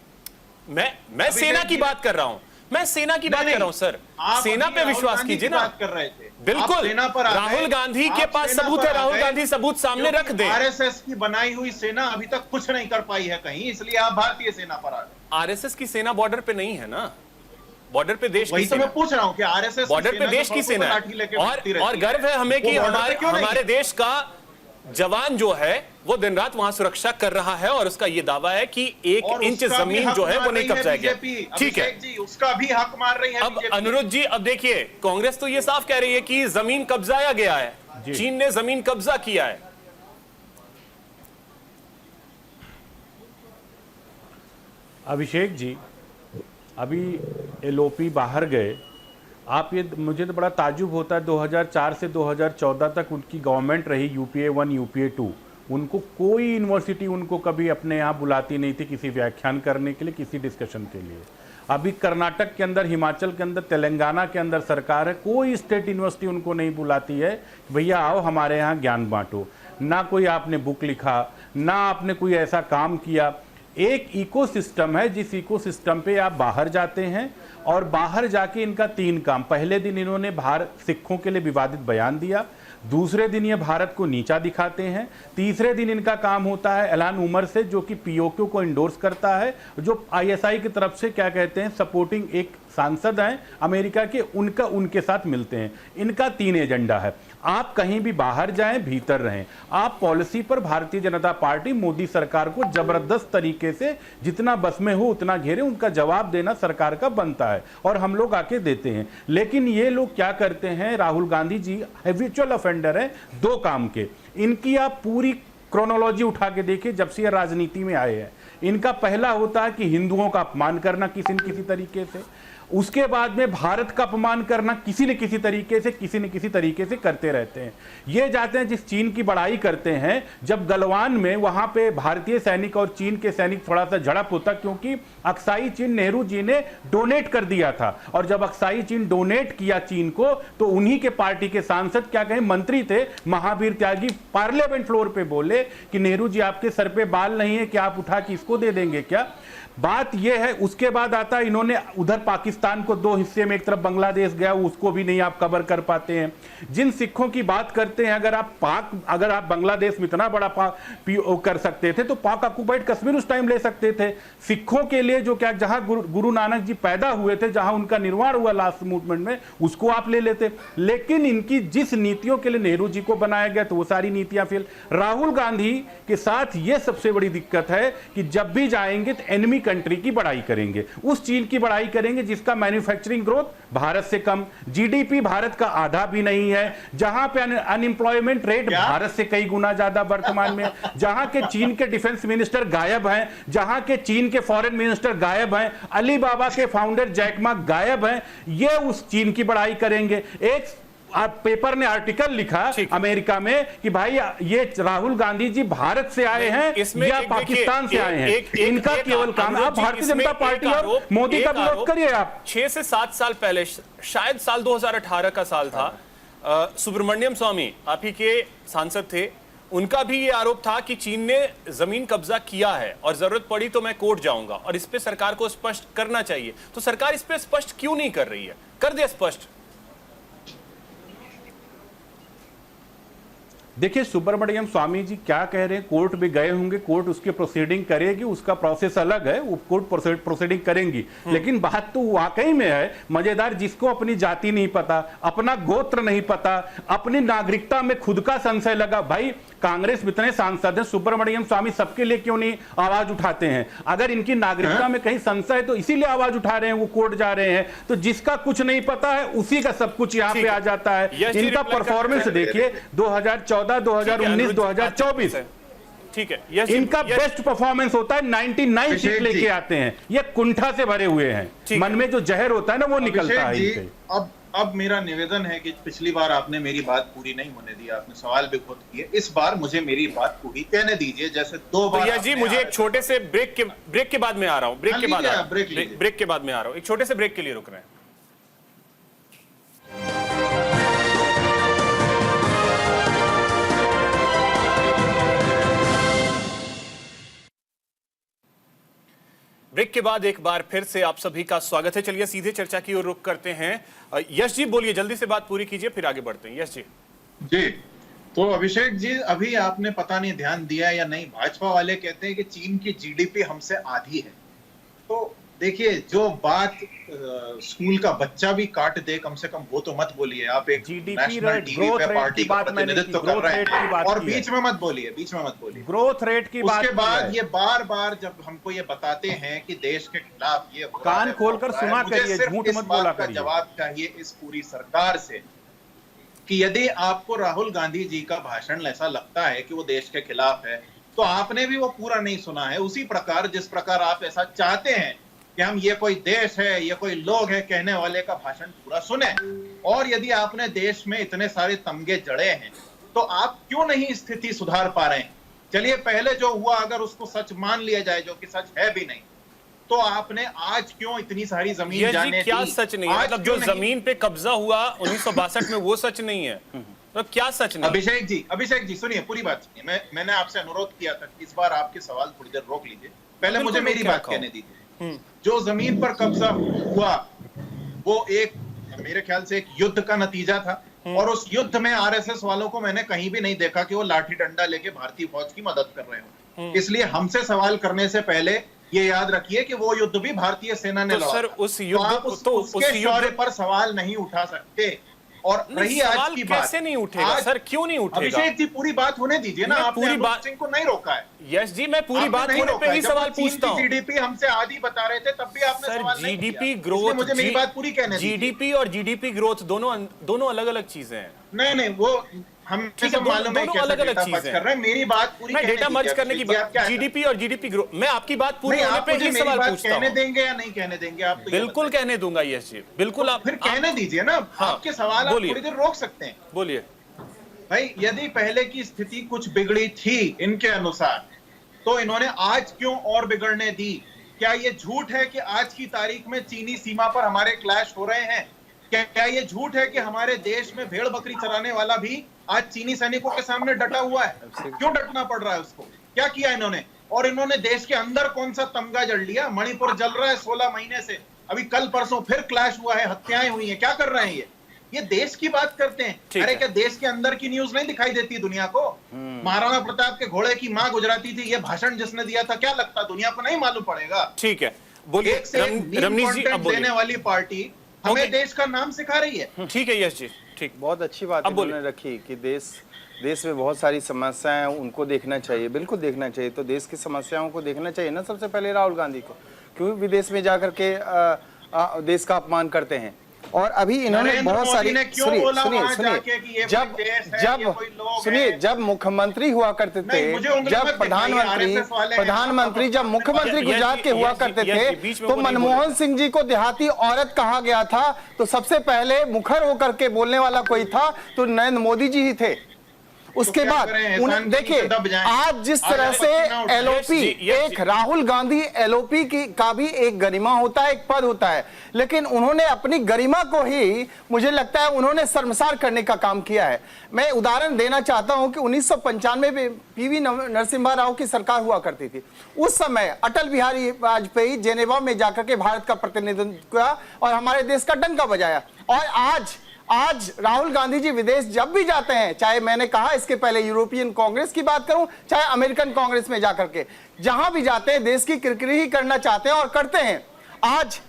[SPEAKER 1] मैं सेना की बात कर रहा हूं, मैं सेना की बात कर रहा हूं सर, सेना पे विश्वास कीजिए ना।
[SPEAKER 9] कर रहे थे
[SPEAKER 1] बिल्कुल,
[SPEAKER 9] सेना पर
[SPEAKER 1] राहुल गांधी के पास सबूत है, राहुल गांधी सबूत सामने रख दे।
[SPEAKER 9] आरएसएस की बनाई हुई सेना अभी तक कुछ नहीं कर पाई है कहीं, इसलिए आप भारतीय सेना पर आ गए।
[SPEAKER 1] आरएसएस की सेना बॉर्डर पे नहीं है ना, बॉर्डर पे देश की
[SPEAKER 9] वही तो
[SPEAKER 1] सेना,
[SPEAKER 9] मैं पूछ रहा हूं कि आरएसएस
[SPEAKER 1] बॉर्डर पे देश की सेना है। और गर्व है हमें कि हमारे देश का जवान जो है वो दिन रात वहां सुरक्षा कर रहा है, और उसका ये दावा है कि 1 इंच जमीन जो है वो नहीं कब्जाएगी। ठीक है
[SPEAKER 9] जी, उसका भी हक मार रही है
[SPEAKER 1] अब अनुरुद्ध जी, अब देखिए कांग्रेस तो ये साफ कह रही है कि जमीन कब्जाया गया है, चीन ने जमीन कब्जा किया है।
[SPEAKER 3] अभिषेक जी, अभी एलओपी बाहर गए, आप ये, मुझे तो बड़ा ताजुब होता है, 2004 से 2014 तक उनकी गवर्नमेंट रही, यूपीए 1 यूपीए 2, उनको कोई यूनिवर्सिटी उनको कभी अपने यहाँ बुलाती नहीं थी किसी व्याख्यान करने के लिए, किसी डिस्कशन के लिए। अभी कर्नाटक के अंदर, हिमाचल के अंदर, तेलंगाना के अंदर सरकार है, कोई स्टेट यूनिवर्सिटी उनको नहीं बुलाती है भैया आओ हमारे यहाँ ज्ञान बांटो। ना कोई आपने बुक लिखा, ना आपने कोई ऐसा काम किया। एक इकोसिस्टम है, जिस इकोसिस्टम पे आप बाहर जाते हैं, और बाहर जाके इनका 3 काम। पहले दिन इन्होंने सिखों के लिए विवादित बयान दिया, दूसरे दिन ये भारत को नीचा दिखाते हैं, तीसरे दिन इनका काम होता है इल्हान उमर से, जो कि पीओके को इंडोर्स करता है, जो आईएसआई की तरफ से क्या कहते हैं सपोर्टिंग एक सांसद हैं अमेरिका के, उनके साथ मिलते हैं। इनका 3 एजेंडा है। आप कहीं भी बाहर जाएं, भीतर रहें, आप पॉलिसी पर भारतीय जनता पार्टी मोदी सरकार को जबरदस्त तरीके से जितना बस में हो उतना घेरे, उनका जवाब देना सरकार का बनता है, और हम लोग आके देते हैं। लेकिन ये लोग क्या करते हैं, राहुल गांधी जी हैबिचुअल ऑफेंडर है 2 काम के। इनकी आप पूरी क्रोनोलॉजी उठा के देखिए, जब से ये राजनीति में आए हैं, इनका पहला होता है कि हिंदुओं का अपमान करना किसी न किसी तरीके से, उसके बाद में भारत का अपमान करना किसी न किसी तरीके से, किसी न किसी तरीके से करते रहते हैं। ये जाते हैं, जिस चीन की बड़ाई करते हैं, जब गलवान में वहां पे भारतीय सैनिक और चीन के सैनिक थोड़ा सा झड़प होता, क्योंकि अक्साई चीन नेहरू जी ने डोनेट कर दिया था, और जब अक्साई चीन डोनेट किया चीन को, तो उन्हीं के पार्टी के सांसद, क्या कहें मंत्री थे, महावीर त्यागी, पार्लियामेंट फ्लोर पे बोले कि नेहरू जी आपके सर पे बाल नहीं है कि आप उठा के इसको दे देंगे क्या। बात यह है। उसके बाद आता है, इन्होंने उधर पाकिस्तान को 2 हिस्से में, एक तरफ बांग्लादेश गया, उसको भी नहीं आप कवर कर पाते हैं। जिन सिखों की बात करते हैं, अगर आप बांग्लादेश में इतना बड़ा कर सकते थे, तो पाक ऑक्युपाइड कश्मीर उस टाइम ले सकते थे। सिखों के लिए जो क्या, जहां गुरु नानक जी पैदा हुए थे, जहां उनका निर्माण हुआ लास्ट मूवमेंट में, उसको आप ले लेते। लेकिन इनकी जिस नीतियों के लिए नेहरू जी को बनाया गया, तो वो सारी नीतियां फेल। राहुल गांधी के साथ ये सबसे बड़ी दिक्कत है कि जब भी जाएंगे तो एनिमी कंट्री की बड़ाई करेंगे, उस चीन की बड़ाई करेंगे जिसका मैन्युफैक्चरिंग ग्रोथ भारत से कम, जीडीपी भारत का आधा भी नहीं है, जहां पे अनएम्प्लॉयमेंट रेट भारत से कई गुना ज्यादा वर्तमान में, जहां के चीन के डिफेंस मिनिस्टर गायब हैं, जहां के चीन के फॉरेन मिनिस्टर गायब हैं, अली बाबा के फाउंडर जैक मा गायब हैं, ये उस चीन की बड़ाई करेंगे। एक पेपर ने आर्टिकल लिखा अमेरिका में कि भाई ये राहुल गांधी जी भारत से आए हैं या पाकिस्तान से आए हैं, इनका केवल काम। आप भारतीय जनता पार्टी और मोदी का विरोध करिए। आप
[SPEAKER 1] 6 से 7 साल पहले, शायद साल 2018 का साल था, सुब्रमण्यम स्वामी आप ही के सांसद थे, उनका भी ये आरोप था कि चीन ने जमीन कब्जा किया है और जरूरत पड़ी तो मैं कोर्ट जाऊंगा, और इस पे सरकार को स्पष्ट करना चाहिए। तो सरकार इस पे स्पष्ट क्यों नहीं कर रही है? कर दे स्पष्ट।
[SPEAKER 3] देखिए सुब्रमण्यम स्वामी जी क्या कह रहे हैं, कोर्ट भी गए होंगे, कोर्ट उसकी प्रोसीडिंग करेगी, उसका प्रोसेस अलग है, वो कोर्ट प्रोसीडिंग करेंगी। लेकिन बात तो वाकई में है मजेदार, जिसको अपनी जाति नहीं पता, अपना गोत्र नहीं पता, अपनी नागरिकता में खुद का संशय लगा। भाई कांग्रेस में इतने सांसद हैं, सुब्रमण्यम स्वामी सबके लिए क्यों नहीं आवाज उठाते हैं? अगर इनकी नागरिकता में कहीं संशय है तो इसीलिए आवाज उठा रहे हैं, वो कोर्ट जा रहे हैं। तो जिसका कुछ नहीं पता है उसी का सब कुछ यहाँ पे आ जाता है। इनका परफॉर्मेंस देखिए 2014, 2019, 2024,
[SPEAKER 1] ठीक है,
[SPEAKER 3] इनका बेस्ट परफॉर्मेंस होता है, 99 सीट लेके आते हैं। ये कुंठा से भरे हुए हैं, मन में जो जहर होता है ना वो निकलता है इनसे।
[SPEAKER 9] अब मेरा निवेदन है कि पिछली बार आपने मेरी बात पूरी नहीं होने दी, आपने सवाल भी खुद किए, इस बार मुझे मेरी बात पूरी कहने दीजिए। जैसे 2 बार
[SPEAKER 1] यश जी, मुझे एक छोटे से ब्रेक के बाद में आ रहा हूं, ब्रेक के बाद में आ रहा हूं, एक छोटे से ब्रेक के लिए रुक रहे हैं। ब्रेक के बाद एक बार फिर से आप सभी का स्वागत है। चलिए सीधे चर्चा की ओर रुख करते हैं। यश जी बोलिए, जल्दी से बात पूरी कीजिए, फिर आगे बढ़ते हैं। यश जी।
[SPEAKER 9] जी, तो अभिषेक जी, अभी आपने पता नहीं ध्यान दिया या नहीं, भाजपा वाले कहते हैं कि चीन की जीडीपी हमसे आधी है। तो देखिए, जो बात स्कूल का बच्चा भी काट दे, कम से कम वो तो मत बोलिए। आप एक नेशनल टीवी पे पार्टी का प्रतिनिधित्व कर रहे हैं और बीच में मत बोलिए,
[SPEAKER 10] ग्रोथ रेट की बात।
[SPEAKER 9] उसके बाद ये बार बार जब हमको ये बताते हैं कि देश के खिलाफ ये
[SPEAKER 10] कान खोलकर सुना करिए, झूठ मत बोला करिए।
[SPEAKER 9] जवाब चाहिए इस पूरी सरकार से कि यदि आपको राहुल गांधी जी का भाषण ऐसा लगता है कि वो देश के खिलाफ है, तो आपने भी वो पूरा नहीं सुना है। उसी प्रकार जिस प्रकार आप ऐसा चाहते हैं कि हम ये कोई देश है, ये कोई लोग है कहने वाले का भाषण पूरा सुने, और यदि आपने देश में इतने सारे तमगे जड़े हैं तो आप क्यों नहीं स्थिति सुधार पा रहे हैं? चलिए, पहले जो हुआ अगर उसको सच मान लिया जाए, जो कि सच है भी नहीं, तो आपने आज क्यों इतनी सारी जमीन जाने
[SPEAKER 1] क्या
[SPEAKER 9] दी?
[SPEAKER 1] सच नहीं है? मतलब जो जमीन पे कब्जा हुआ 1962 में वो सच नहीं है, तो क्या सच नहीं?
[SPEAKER 9] अभिषेक जी सुनिए, पूरी बात सुनिए। मैंने आपसे अनुरोध किया था कि इस बार आपके सवाल थोड़ी देर रोक लीजिए, पहले मुझे मेरी बात कहने दीजिए। जो जमीन पर कब्जा हुआ वो एक, मेरे ख्याल से एक युद्ध का नतीजा था, और उस युद्ध में आरएसएस वालों को मैंने कहीं भी नहीं देखा कि वो लाठी डंडा लेके भारतीय फौज की मदद कर रहे हो। इसलिए हमसे सवाल करने से पहले ये याद रखिए कि वो युद्ध भी भारतीय सेना ने लड़ा।
[SPEAKER 1] सर, उस युद्ध
[SPEAKER 9] उसके शौर्य पर सवाल नहीं उठा सकते। और रही आज की बात,
[SPEAKER 1] कैसे नहीं उठेगा सर? क्यों नहीं उठेगा?
[SPEAKER 9] अभिषेक जी, पूरी बात होने दीजिए ना। आपने पूरी बात सिंह को नहीं रोका है।
[SPEAKER 1] यस जी, मैं पूरी बात होने पे ही सवाल पूछता हूं।
[SPEAKER 9] जीडीपी हमसे आधी बता रहे थे, तब भी आपने सवाल नहीं किया।
[SPEAKER 1] जीडीपी ग्रोथ,
[SPEAKER 9] मुझे मेरी बात पूरी कहने दीजिए।
[SPEAKER 1] जीडीपी और जीडीपी ग्रोथ दोनों अलग अलग चीजें हैं।
[SPEAKER 9] नहीं, वो हम मालूम है
[SPEAKER 1] अलग अलग चीजें
[SPEAKER 9] कर रहे हैं। मेरी बात पूरी,
[SPEAKER 1] मैं डेटा मर्ज करने की बात, जीडीपी और जीडीपी ग्रोथ, मैं आपकी बात पूरी होने पे ही सवाल पूछता हूं।
[SPEAKER 9] कहने देंगे या नहीं कहने देंगे आप?
[SPEAKER 1] बिल्कुल कहने दूंगा। यस जी, बिल्कुल। आप
[SPEAKER 9] फिर कहने दीजिए ना। आपके सवाल आप थोड़ी देर रोक सकते हैं।
[SPEAKER 1] बोलिए
[SPEAKER 9] भाई, यदि पहले की स्थिति कुछ बिगड़ी थी इनके अनुसार, तो इन्होंने आज क्यों और बिगड़ने दी? क्या ये झूठ है कि आज की तारीख में चीनी सीमा पर हमारे क्लैश हो रहे हैं? क्या ये झूठ है कि हमारे देश में भेड़ बकरी चराने वाला भी आज चीनी सैनिकों के सामने डटा हुआ है? क्यों डटना पड़ रहा है उसको? क्या किया इन्होंने? और इन्होंने देश के अंदर कौन सा तमगा जड़ लिया? मणिपुर जल रहा है 16 महीने से, अभी कल परसों फिर क्लैश हुआ है, हत्याएं हुई हैं। क्या कर रहे हैं ये देश की बात करते हैं। अरे क्या देश के अंदर की न्यूज नहीं दिखाई देती दुनिया को? महाराणा प्रताप के घोड़े की मां गुजराती थी, ये भाषण जिसने दिया था, क्या लगता दुनिया को नहीं मालूम पड़ेगा?
[SPEAKER 1] ठीक है, बोलिए
[SPEAKER 9] रमनीश जी। देने वाली पार्टी हमें देश का नाम सिखा रही है।
[SPEAKER 1] ठीक है यश जी, ठीक।
[SPEAKER 6] बहुत अच्छी बात उन्होंने रखी कि देश में बहुत सारी समस्याएं हैं, उनको देखना चाहिए, बिल्कुल देखना चाहिए। तो देश की समस्याओं को देखना चाहिए ना सबसे पहले राहुल गांधी को, क्योंकि विदेश में जाकर के देश का अपमान करते हैं। और अभी इन्होंने बहुत सारी, सुनिए, जब मुख्यमंत्री हुआ करते थे, जब प्रधानमंत्री जब मुख्यमंत्री गुजरात के हुआ करते थे, तो मनमोहन सिंह जी को देहाती औरत कहा गया था। तो सबसे पहले मुखर होकर के बोलने वाला कोई था तो नरेंद्र मोदी जी ही थे। उसके बाद देखिए, आज जिस तरह से एलओपी, एक राहुल गांधी एलओपी का भी एक गरिमा होता है, एक पद होता है, लेकिन उन्होंने अपनी गरिमा को ही, मुझे लगता है, उन्होंने शर्मसार करने का काम किया है। मैं उदाहरण देना चाहता हूं कि 1995 में पीवी नरसिम्हा राव की सरकार हुआ करती थी। उस समय अटल बिहारी वाजपेयी जेनेवा में जाकर के भारत का प्रतिनिधित्व किया और हमारे देश का डंका बजाया। और आज राहुल गांधी जी विदेश जब भी जाते हैं, चाहे मैंने कहा इसके पहले यूरोपियन कांग्रेस की बात करूं, चाहे अमेरिकन कांग्रेस में जाकर के जहां भी जाते हैं, देश की किरकिरी ही करना चाहते हैं और करते हैं। आज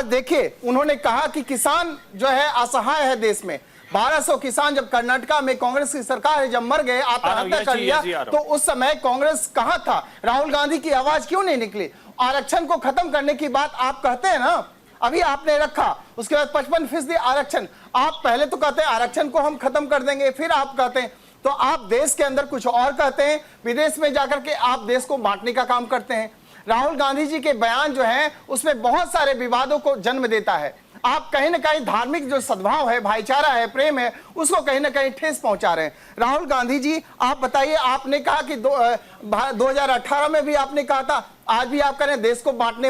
[SPEAKER 6] देखिए, उन्होंने कहा कि किसान जो है असहाय है देश में। 1200 किसान जब कर्नाटका में कांग्रेस की सरकार है, जब मर गए, आत्महत्या कर लिया, तो उस समय कांग्रेस कहां था? राहुल गांधी की आवाज क्यों नहीं निकली? आरक्षण को खत्म करने की बात आप कहते हैं ना, अभी आपने रखा, उसके बाद 55% आरक्षण। आप पहले तो कहते हैं आरक्षण को हम खत्म कर देंगे, फिर आप कहते हैं, तो आप देश के अंदर कुछ और कहते हैं, विदेश में जाकर के आप देश को बांटने का काम करते हैं। राहुल गांधी जी के बयान जो हैं उसमें बहुत सारे विवादों को जन्म देता है। आप कहीं ना कहीं धार्मिक जो सद्भाव है, भाईचारा है, प्रेम है, उसको कहीं ना कहीं ठेस पहुंचा रहे हैं। राहुल गांधी जी, आप बताइए, आपने कहा कि 2018 में भी आपने कहा था, आज भी आप करें, देश को बांटने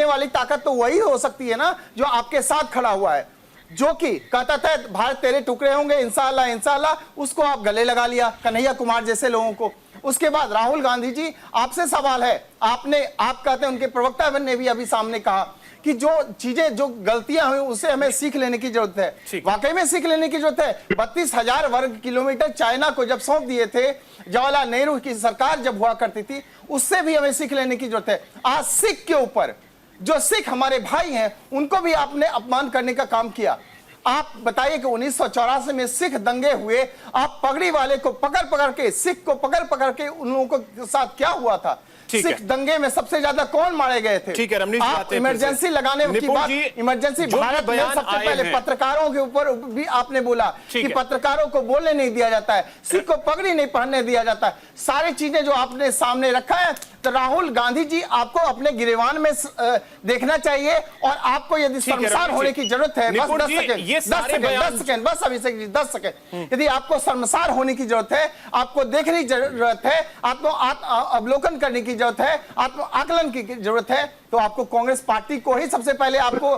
[SPEAKER 6] वाली ताकत तो वही हो सकती है ना जो आपके साथ खड़ा हुआ है, जो कि कहता था भारत तेरे टुकड़े होंगे इंशाअल्लाह इंशाअल्लाह, उसको आप गले लगा लिया, कन्हैया कुमार जैसे लोगों को। उसके बाद राहुल गांधी जी, आपसे सवाल है, आप कहते हैं, उनके प्रवक्ता ने भी अभी सामने कहा कि जो चीजें, जो गलतियां हुई उससे हमें सीख लेने की जरूरत है। वाकई में सीख लेने की जरूरत है। 32,000 वर्ग किलोमीटर चाइना को जब सौंप दिए थे, जवाहरलाल नेहरू की सरकार जब हुआ करती थी, उससे भी हमें सीख लेने की जरूरत है। आज सिख के ऊपर, जो सिख हमारे भाई हैं, उनको भी आपने अपमान करने का काम किया। आप बताइए कि 1984 में सिख दंगे हुए, आप पगड़ी वाले को पकड़ पकड़ के, सिख को पकड़ पकड़ के, उन लोगों के साथ क्या हुआ था? सिख दंगे में सबसे ज्यादा कौन मारे गए थे?
[SPEAKER 1] ठीक है रमनीश,
[SPEAKER 6] आप इमरजेंसी लगाने की बात, इमरजेंसी भारत में सबसे पहले पत्रकारों के ऊपर भी आपने बोला कि पत्रकारों को बोलने नहीं दिया जाता है, सिख को पगड़ी नहीं पहनने दिया जाता है, सारी चीजें जो आपने सामने रखा है। तो राहुल गांधी जी, आपको अपने गिरेवान में देखना चाहिए, और आपको यदि शर्मसार होने की जरूरत है, बस 10 सेकंड, बस अभिषेक जी 10 सेकंड, यदि आपको शर्मसार होने की जरूरत है, आपको देखने की जरूरत है, अवलोकन करने की जरूरत है, आत्म आकलन की जरूरत है, तो आपको कांग्रेस पार्टी को ही सबसे पहले आपको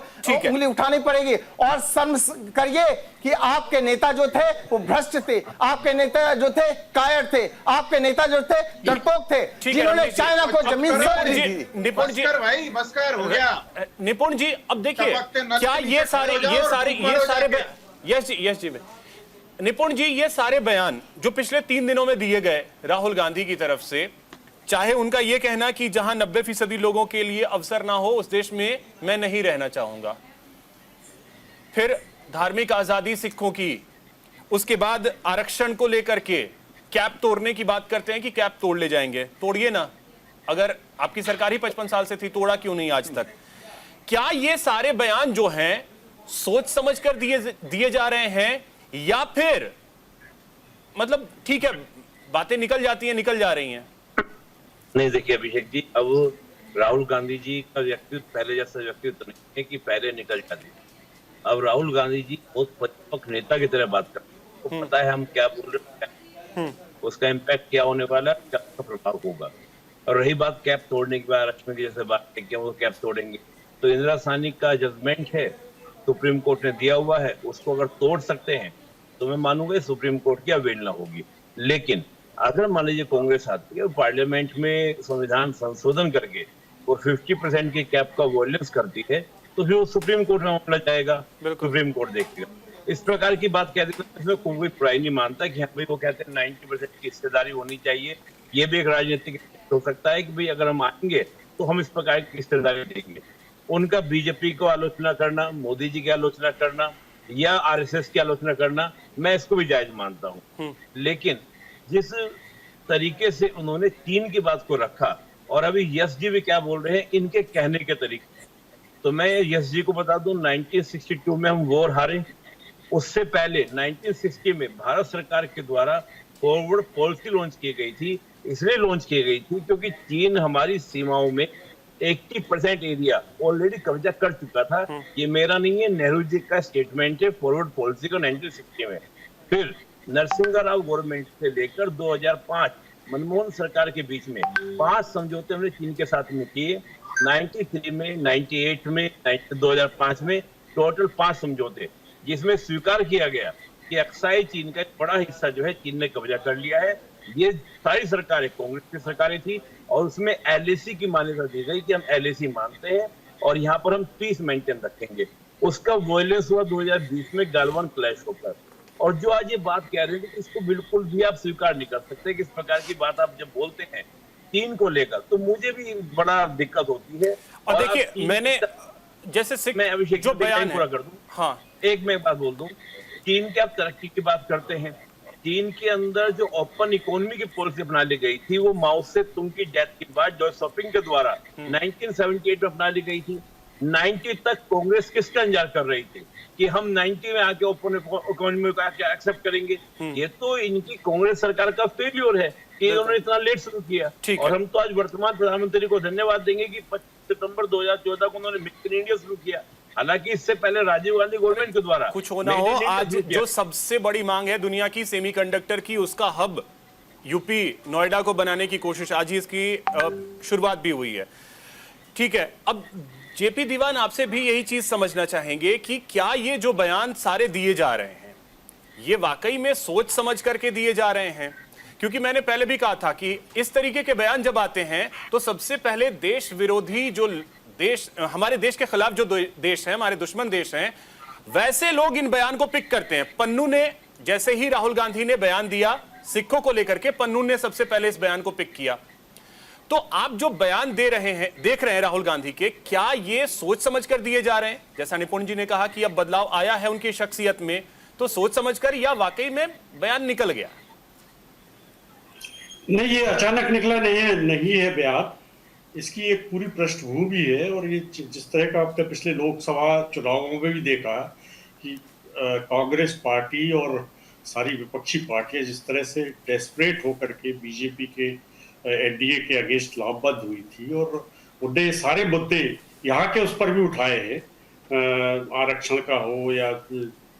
[SPEAKER 6] उंगली उठानी पड़ेगी, और शर्म करिए कि आपके नेता जो थे वो भ्रष्ट थे, आपके नेता जो थे कायर थे, आपके नेता जो थे डरपोक थे, जिन्होंने चाइना को जमीन सौंप दी थी।
[SPEAKER 1] निपुण जी,
[SPEAKER 9] भाई बसकर हो गया।
[SPEAKER 1] निपुण जी, अब देखिए, क्या ये सारे यस जी निपुण जी, ये सारे बयान जो पिछले 3 दिनों में दिए गए राहुल गांधी की तरफ से, चाहे उनका यह कहना कि जहां 90% लोगों के लिए अवसर ना हो उस देश में मैं नहीं रहना चाहूंगा, फिर धार्मिक आजादी सिखों की, उसके बाद आरक्षण को लेकर के कैप तोड़ने की बात करते हैं कि कैप तोड़ ले जाएंगे, तोड़िए ना, अगर आपकी सरकार ही 55 साल से थी, तोड़ा क्यों नहीं आज तक? क्या ये सारे बयान जो हैं सोच समझ कर दिए जा रहे हैं, या फिर मतलब ठीक है बातें निकल जाती हैं, निकल जा रही हैं?
[SPEAKER 7] नहीं, देखिए अभिषेक जी, अब राहुल गांधी जी का व्यक्तित्व पहले जैसा व्यक्तित्व नहीं है कि पहले निकल जाते। अब राहुल गांधी जी बहुत परिपक्व नेता की तरह बात करते हैं, तो पता है हम क्या बोल रहे हैं, उसका इम्पैक्ट क्या होने वाला है, क्या उसका प्रभाव होगा। और रही बात कैप तोड़ने की बात, आरक्षण की जैसे बात है, वो कैप तोड़ेंगे, तो इंदिरा साहनी का जजमेंट है, सुप्रीम कोर्ट ने दिया हुआ है, उसको अगर तोड़ सकते हैं तो मैं मानूंगा सुप्रीम कोर्ट की अवहेलना होगी। लेकिन अगर मान लीजिए कांग्रेस आती है और पार्लियामेंट में संविधान संशोधन करके वो 50% की कैप का वॉयलेंस करती है, तो फिर वो सुप्रीम कोर्ट में मामला जाएगा, सुप्रीम कोर्ट देखेगा। इस प्रकार की बात कहते हैं, इसमें कोई प्राय नहीं मानता कि हाँ भाई, वो कहते हैं 90% की हिस्सेदारी होनी चाहिए। ये भी एक राजनीतिक हो सकता है कि भाई अगर हम आएंगे तो हम इस प्रकार की हिस्सेदारी देंगे। उनका बीजेपी को आलोचना करना, मोदी जी की आलोचना करना या आरएसएस की आलोचना करना, मैं इसको भी जायज मानता हूँ। लेकिन जिस तरीके से उन्होंने चीन की बात को रखा, और अभी यश जी भी क्या बोल रहे हैं इनके कहने के तरीके, तो मैं यश जी को बता दूं, 1962 में हम वॉर हारे, उससे पहले 1960 में भारत सरकार के द्वारा फॉरवर्ड पॉलिसी लॉन्च की गई थी। इसलिए लॉन्च की गई थी क्योंकि चीन हमारी सीमाओं में 80% एरिया ऑलरेडी कब्जा कर चुका था। ये मेरा नहीं है, नेहरू जी का स्टेटमेंट है फॉरवर्ड पॉलिसी का 1960 में। फिर नरसिंह राव गवर्नमेंट से लेकर 2005 मनमोहन सरकार के बीच में 5 समझौते हमने चीन के साथ में किए। 93 में, 98 में, 2005 में टोटल 5 समझौते, जिसमें स्वीकार किया गया कि अक्साई चीन का एक बड़ा हिस्सा जो है चीन ने कब्जा कर लिया है। ये सारी सरकारें कांग्रेस की सरकारें थी, और उसमें एलएसी की मान्यता दी गई कि हम एलएसी मानते हैं और यहाँ पर हम पीस मेंटेन रखेंगे। उसका वॉयलेंस हुआ 2020 में गालवान क्लैश होकर। और जो आज ये बात कह रहे हैं, इसको बिल्कुल भी आप स्वीकार नहीं कर सकते कि इस प्रकार की बात आप जब बोलते हैं चीन को लेकर, तो मुझे भी बड़ा दिक्कत होती है।
[SPEAKER 1] और देखिए, मैंने जैसे
[SPEAKER 7] मैं अभिषेक
[SPEAKER 1] जो बयान
[SPEAKER 7] पूरा कर दूं,
[SPEAKER 1] हाँ,
[SPEAKER 7] एक मैं बात बोल दूं, चीन की आप तरक्की की बात करते हैं, चीन के अंदर जो ओपन इकोनॉमी की पॉलिसी अपना ली गई थी, वो माओ से तुंग की डेथ के बाद जॉर्ज शॉपिंग के द्वारा 1978 में अपना ली गई थी। 90 तक कांग्रेस किसका इंतजार कर रही थी कि हम 90 में आके ओपन इकोनॉमी को एक्सेप्ट करेंगे। ये तो इनकी कांग्रेस सरकार का फेल्योर है कि इन्होंने इतना लेट शुरू किया। और हम तो आज वर्तमान प्रधानमंत्री को धन्यवाद देंगे कि 25 सितंबर 2014 को उन्होंने मेक इन इंडिया शुरू किया। हालांकि इससे पहले राजीव गांधी गवर्नमेंट के द्वारा
[SPEAKER 1] कुछ होना हो, आज
[SPEAKER 7] शुरू किया।
[SPEAKER 1] जो सबसे बड़ी मांग है दुनिया की सेमीकंडक्टर की, उसका हब यूपी नोएडा को बनाने की कोशिश, आज ही इसकी शुरुआत भी हुई है। ठीक है, अब जेपी दीवान आपसे भी यही चीज समझना चाहेंगे कि क्या ये जो बयान सारे दिए जा रहे हैं, ये वाकई में सोच समझ करके दिए जा रहे हैं? क्योंकि मैंने पहले भी कहा था कि इस तरीके के बयान जब आते हैं तो सबसे पहले देश विरोधी जो देश, हमारे देश के खिलाफ जो देश हैं, हमारे दुश्मन देश हैं, वैसे लोग इन बयान को पिक करते हैं। पन्नू ने, जैसे ही राहुल गांधी ने बयान दिया सिखों को लेकर के, पन्नू ने सबसे पहले इस बयान को पिक किया। तो आप जो बयान दे रहे हैं, देख रहे हैं राहुल गांधी के, क्या ये सोच समझ कर दिए जा रहे हैं? जैसा निपुण जी ने कहा कि अब बदलाव आया है उनकी शख्सियत में, तो सोच समझकर, या वाकई में बयान निकल गया?
[SPEAKER 8] नहीं, ये अचानक निकला नहीं है बयान। इसकी एक पूरी पृष्ठभूमि है, और ये जिस तरह का आपने पिछले लोकसभा चुनावों में भी देखा कि कांग्रेस पार्टी और सारी विपक्षी पार्टियां जिस तरह से डेस्परेट होकर के बीजेपी के एनडीए के अगेंस्ट लामबंद हुई थी, और उनने सारे मुद्दे यहाँ के उस पर भी उठाए हैं, आरक्षण का हो या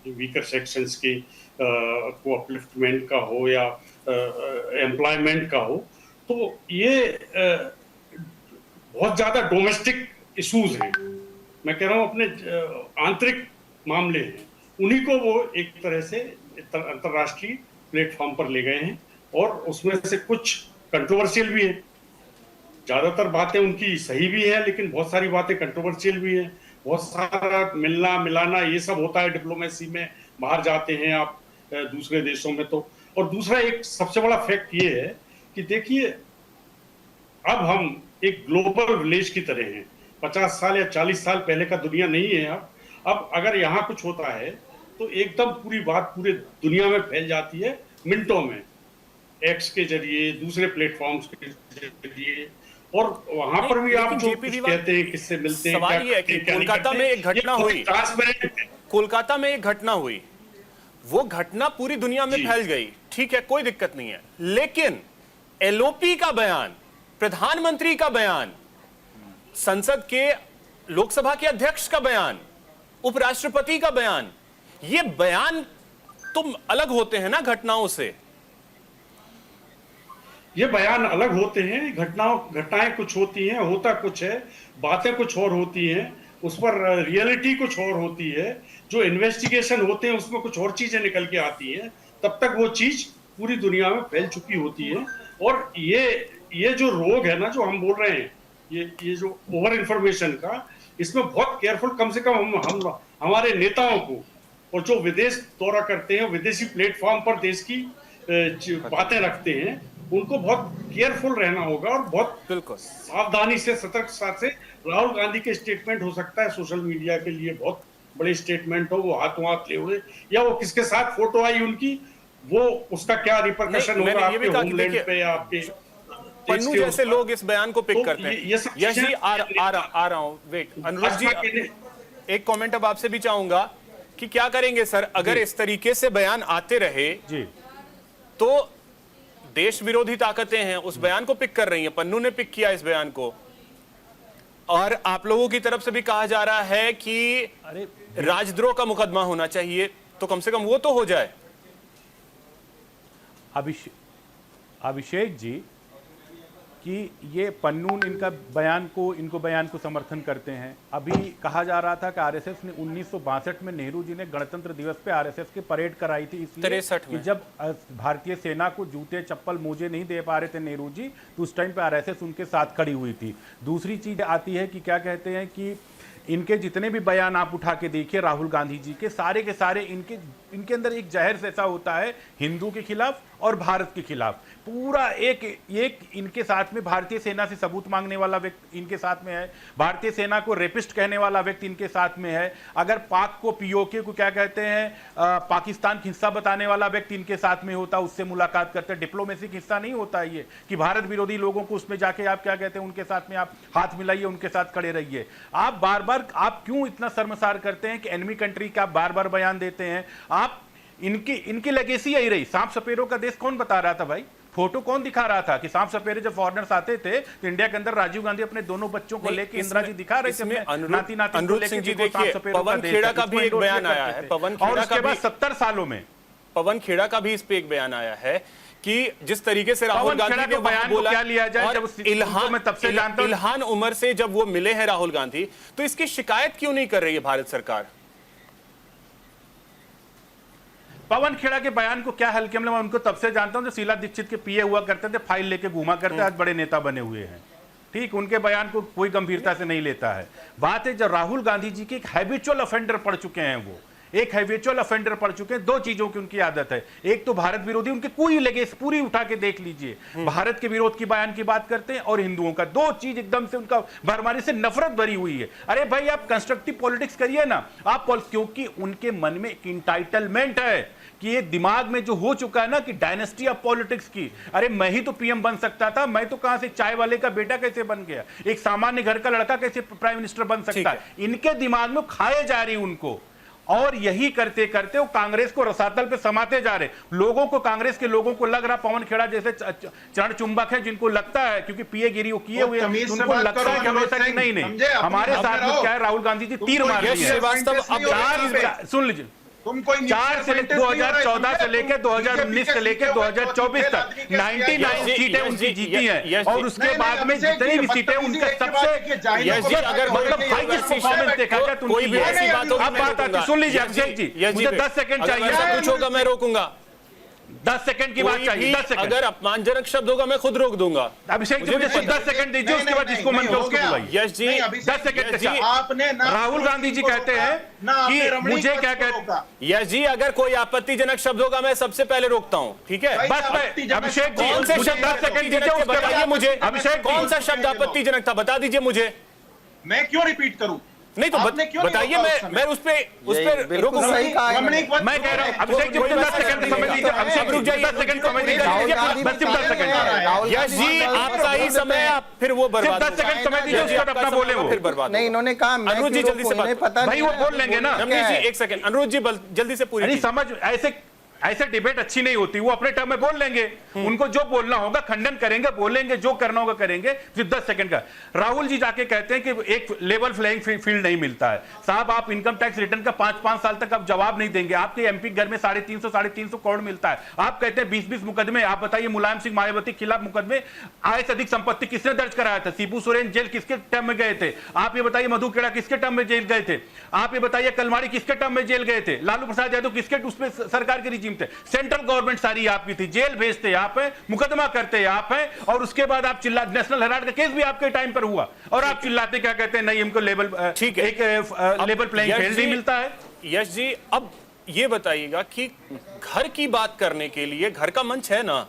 [SPEAKER 8] वीकर सेक्शंस के को अपलिफ्टमेंट का हो या एम्प्लॉयमेंट का हो। तो ये बहुत ज्यादा डोमेस्टिक इश्यूज हैं, मैं कह रहा हूँ अपने आंतरिक मामले हैं, उन्हीं को वो एक तरह से अंतर्राष्ट्रीय प्लेटफॉर्म पर ले गए हैं, और उसमें से कुछ कंट्रोवर्शियल भी है। ज्यादातर बातें उनकी सही भी है, लेकिन बहुत सारी बातें कंट्रोवर्शियल भी है। बहुत सारा मिलना मिलाना ये सब होता है डिप्लोमेसी में, बाहर जाते हैं आप दूसरे देशों में तो। और दूसरा एक सबसे बड़ा फैक्ट ये है कि देखिए, अब हम एक ग्लोबल विलेज की तरह हैं। 50 साल या 40 साल पहले का दुनिया नहीं है अब अगर यहाँ कुछ होता है तो एकदम पूरी बात पूरे दुनिया में फैल जाती है मिनटों में, एक्स के जरिए, दूसरे प्लेटफॉर्म्स के जरिए, और वहां पर भी आप जो कुछ कहते हैं, किससे मिलते हैं।
[SPEAKER 1] सवाल ये है कि कोलकाता में एक घटना हुई, कोलकाता में एक घटना हुई, वो घटना पूरी दुनिया में फैल गई, ठीक है, कोई दिक्कत नहीं है, लेकिन एलओपी का बयान, प्रधानमंत्री का बयान, संसद के, लोकसभा के अध्यक्ष का बयान, उपराष्ट्रपति का बयान, ये बयान तुम अलग होते हैं ना घटनाओं से।
[SPEAKER 8] ये बयान अलग होते हैं, घटनाएं कुछ होती हैं, होता कुछ है, बातें कुछ और होती हैं, उस पर रियलिटी कुछ और होती है, जो इन्वेस्टिगेशन होते हैं उसमें कुछ और चीजें निकल के आती हैं, तब तक वो चीज पूरी दुनिया में फैल चुकी होती है। और ये जो रोग है ना, जो हम बोल रहे हैं, ये जो ओवर इंफॉर्मेशन का, इसमें बहुत केयरफुल, कम से कम हम हमारे नेताओं को, और जो विदेश दौरा करते हैं, विदेशी प्लेटफॉर्म पर देश की बातें रखते हैं, उनको बहुत केयरफुल रहना होगा, और बहुत
[SPEAKER 1] बिल्कुल
[SPEAKER 8] सावधानी से, सतर्कता से। राहुल गांधी के स्टेटमेंट हो सकता है सोशल मीडिया के लिए बहुत बड़े स्टेटमेंट हो, वो हाथों हाथ ले हुए, या वो किसके साथ फोटो आई उनकी, वो उसका क्या रिपरकशन होगा आपके होमलैंड पे या आपके
[SPEAKER 1] पन्नू जैसे लोग इस बयान को पिक करते हैं। यश जी, आ रहा हूं, वेट, अनुराग जी एक कमेंट अब आपसे भी चाहूंगा कि क्या करेंगे सर अगर इस तरीके से बयान आते रहे जी, तो देश विरोधी ताकतें हैं उस बयान को पिक कर रही हैं, पन्नू ने पिक किया इस बयान को, और आप लोगों की तरफ से भी कहा जा रहा है कि राजद्रोह का मुकदमा होना चाहिए, तो कम से कम वो तो हो जाए।
[SPEAKER 10] अभिषेक जी कि ये पन्नू इनको बयान को समर्थन करते हैं। अभी कहा जा रहा था कि आरएसएस ने 1962 में नेहरू जी ने गणतंत्र दिवस पे आरएसएस की परेड कराई थी, इसलिए कि जब भारतीय सेना को जूते चप्पल मोजे नहीं दे पा रहे थे नेहरू जी, तो उस टाइम पे आरएसएस उनके साथ खड़ी हुई थी। दूसरी चीज आती है कि क्या कहते हैं कि इनके जितने भी बयान आप उठा के देखिए राहुल गांधी जी के सारे इनके अंदर एक जहर जैसा होता है हिंदू के खिलाफ और भारत के खिलाफ। पूरा एक इनके साथ में भारतीय सेना से सबूत मांगने वाला व्यक्ति इनके साथ में है, भारतीय सेना को रेपिस्ट कहने वाला व्यक्ति इनके साथ में है, अगर पाक को पीओके को क्या कहते हैं पाकिस्तान का हिस्सा बताने वाला व्यक्ति इनके साथ में होता, उससे मुलाकात करते। डिप्लोमेसी का हिस्सा नहीं होता ये कि भारत विरोधी लोगों को उसमें जाके आप क्या कहते हैं उनके साथ में आप हाथ मिलाइए, उनके साथ खड़े रहिए। आप बार बार आप क्यों इतना शर्मसार करते हैं कि एनिमी कंट्री का बार बार बयान देते हैं आप? इनकी लेगेसी यही रही। सांप सपेरों का देश कौन बता रहा था भाई? फोटो कौन दिखा रहा था कि सांप सपेरे जब फॉरेनर्स आते थे तो इंडिया के अंदर राजीव गांधी अपने दोनों बच्चों को लेके इंदिरा जी दिखा रहे थे, नाती नाती को
[SPEAKER 1] अनुरुद्ध सिंह जी
[SPEAKER 10] लेके
[SPEAKER 1] देखिए, पवन खेड़ा का भी एक बयान आया है, पवन
[SPEAKER 10] और
[SPEAKER 1] खेड़ा
[SPEAKER 10] उसके
[SPEAKER 1] का
[SPEAKER 10] बाद
[SPEAKER 1] भी
[SPEAKER 10] 70 सालों में
[SPEAKER 1] पवन खेड़ा का भी इस पे एक बयान आया है कि जिस तरीके से राहुल
[SPEAKER 10] पवन
[SPEAKER 1] गांधी
[SPEAKER 10] खेड़ा
[SPEAKER 1] ने
[SPEAKER 10] के बयान को
[SPEAKER 1] बोला,
[SPEAKER 10] क्या लिया जाए,
[SPEAKER 1] और
[SPEAKER 10] जब उनको मैं तब से जानता हूं।
[SPEAKER 1] इल्हान उमर से जब वो मिले हैं राहुल गांधी, तो इसकी शिकायत क्यों नहीं कर रही है भारत सरकार?
[SPEAKER 10] पवन खेड़ा के बयान को क्या हल्के में, मैं उनको तब से जानता हूं जो शीला दीक्षित के पीए हुआ करते थे, फाइल लेके घूमा करते, आज बड़े नेता बने हुए हैं। ठीक, उनके बयान को कोई गंभीरता से नहीं लेता है। बात है जब राहुल गांधी जी के एक हैबिचुअल ऑफेंडर पड़ चुके हैं, वो एक हैबिचुअल ऑफेंडर पड़ चुके हैं। दो चीजों की उनकी आदत है, एक तो भारत विरोधी, उनके कोई लगे पूरी उठा के देख लीजिए, भारत के विरोध की बयान की बात करते हैं और हिंदुओं का, दो चीज एकदम से उनका भरमारी से नफरत भरी हुई है। अरे भाई आप कंस्ट्रक्टिव पॉलिटिक्स करिए ना आप, क्योंकि उनके मन में एक इंटाइटलमेंट है कि ये दिमाग में जो हो चुका है ना कि डायनेस्टी ऑफ पॉलिटिक्स की, अरे मैं ही तो पीएम बन सकता था, मैं तो कहां से चाय वाले का बेटा कैसे बन गया, एक सामान्य घर का लड़का कैसे प्राइम मिनिस्टर बन सकता है। इनके दिमाग में खाए जा रही उनको, और यही करते करते वो कांग्रेस को रसातल पे समाते जा रहे। लोगों को, कांग्रेस के लोगों को लग रहा पवन खेड़ा जैसे चरण चुंबक है, जिनको लगता है क्योंकि पीए गिरी वो किए हुए हैं, उनको लगता है कि हमेशा कि नहीं नहीं हमारे साथ में क्या है, राहुल गांधी जी तीर मार रही है। सुन लीजिए, 4 से 2014 से लेकर 2019 से लेकर 2024 तक 99 सीटें उनकी जीती हैं, और उसके बाद में जितनी भी सीटें उनका सबसे अगर मतलब हाईएस्ट परफॉर्मेंस देखा जाए तो
[SPEAKER 1] कोई भी ऐसी बात होगी,
[SPEAKER 10] अब बात आती, सुन लीजिए अभिषेक जी, मुझे 10 सेकंड चाहिए,
[SPEAKER 1] कुछ होगा मैं रोकूंगा,
[SPEAKER 10] 10 सेकंड की बात चाहिए, 10 सेकंड।
[SPEAKER 1] अगर अपमानजनक शब्द होगा मैं खुद रोक दूंगा।
[SPEAKER 10] अभिषेक जी मुझे 10 सेकंड दीजिए, उसके बाद जिसको मन करे उसको बुलाइए।
[SPEAKER 1] यश जी
[SPEAKER 10] 10 सेकंड। आपने राहुल गांधी जी कहते हैं कि मुझे क्या कहते,
[SPEAKER 1] यश जी अगर कोई आपत्तिजनक शब्द होगा मैं सबसे पहले रोकता हूं, ठीक है?
[SPEAKER 10] बस मैं अभिषेक जी
[SPEAKER 1] कौन से
[SPEAKER 10] मुझे 10 सेकंड दीजिए,
[SPEAKER 1] बताइए मुझे,
[SPEAKER 10] अभिषेक
[SPEAKER 1] कौन सा शब्द आपत्तिजनक था बता दीजिए मुझे।
[SPEAKER 9] मैं क्यों रिपीट करूं?
[SPEAKER 1] नहीं तो बताइए, मैं उस पे रोकूंगा।
[SPEAKER 10] मैं कह रहा हूं अभिषेक जी मुझे 10 सेकंड समय दीजिए, अभिषेक रुक जाइए, 10 सेकंड समय दीजिए, बस 10 सेकंड।
[SPEAKER 1] यश जी आपका ही समय, फिर वो बर्बाद,
[SPEAKER 10] 10 सेकंड समय दीजिए, उसके बाद अपना बोले वो
[SPEAKER 1] फिर बर्बाद
[SPEAKER 6] नहीं, इन्होंने कहा
[SPEAKER 1] अनुरुद्ध जी जल्दी से बात,
[SPEAKER 6] पता
[SPEAKER 10] भाई वो बोल लेंगे ना।
[SPEAKER 1] रमनीश जी एक सेकंड, अनुरुद्ध जी जल्दी से पूरी
[SPEAKER 10] समझ, ऐसे डिबेट अच्छी नहीं होती, वो अपने टर्म में बोल लेंगे, उनको जो बोलना होगा खंडन करेंगे, बोलेंगे, जो करना होगा करेंगे। फिर 10 सेकंड का राहुल जी जाके कहते हैं कि एक लेवल प्लेइंग फील्ड नहीं मिलता है। साहब आप इनकम टैक्स रिटर्न का 5-5 साल तक आप जवाब नहीं देंगे, आपके एमपी घर में 350 करोड़ मिलता है, आप कहते हैं 20-20 मुकदमे। आप बताइए मुलायम सिंह मायावती के खिलाफ मुकदमे, आय से अधिक संपत्ति किसने दर्ज कराया था? शिबू सोरेन जेल किसके टर्म में गए थे? आप ये बताइए मधु खेड़ा किसके टर्म में जेल गए थे? आप ये बताइए कलमाड़ी किसके टर्म में जेल गए थे? लालू प्रसाद यादव किसके उसमें सरकार के रिजीम थे? सेंट्रल गवर्नमेंट सारी आपकी थी, जेल भेजते आप हैं, मुकदमा करते आप हैं, और उसके बाद आप चिल्ला, नेशनल हेराल्ड का केस भी आपके टाइम पर हुआ, और आप चिल्लाते क्या कहते हैं, नहीं हमको लेवल, ठीक है, एक लेवल प्लेइंग फील्ड नहीं मिलता है।
[SPEAKER 1] यश जी अब ये बताइएगा कि घर की बात करने के लिए घर का मंच है ना,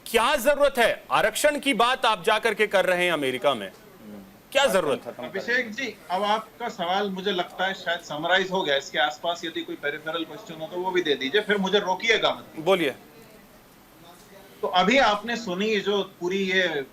[SPEAKER 1] क्या जरूरत है आरक्षण की बात आप जाकर के कर रहे हैं अमेरिका में, क्या जरूरत है?
[SPEAKER 9] अभिषेक जी अब आपका सवाल मुझे लगता है शायद समराइज हो गया, इसके आसपास यदि कोई पेरिफेरल क्वेश्चन हो तो वो भी दे दीजिए, फिर मुझे रोकिएगा मत।
[SPEAKER 1] बोलिए।
[SPEAKER 9] तो अभी आपने सुनी ये जो पूरी ये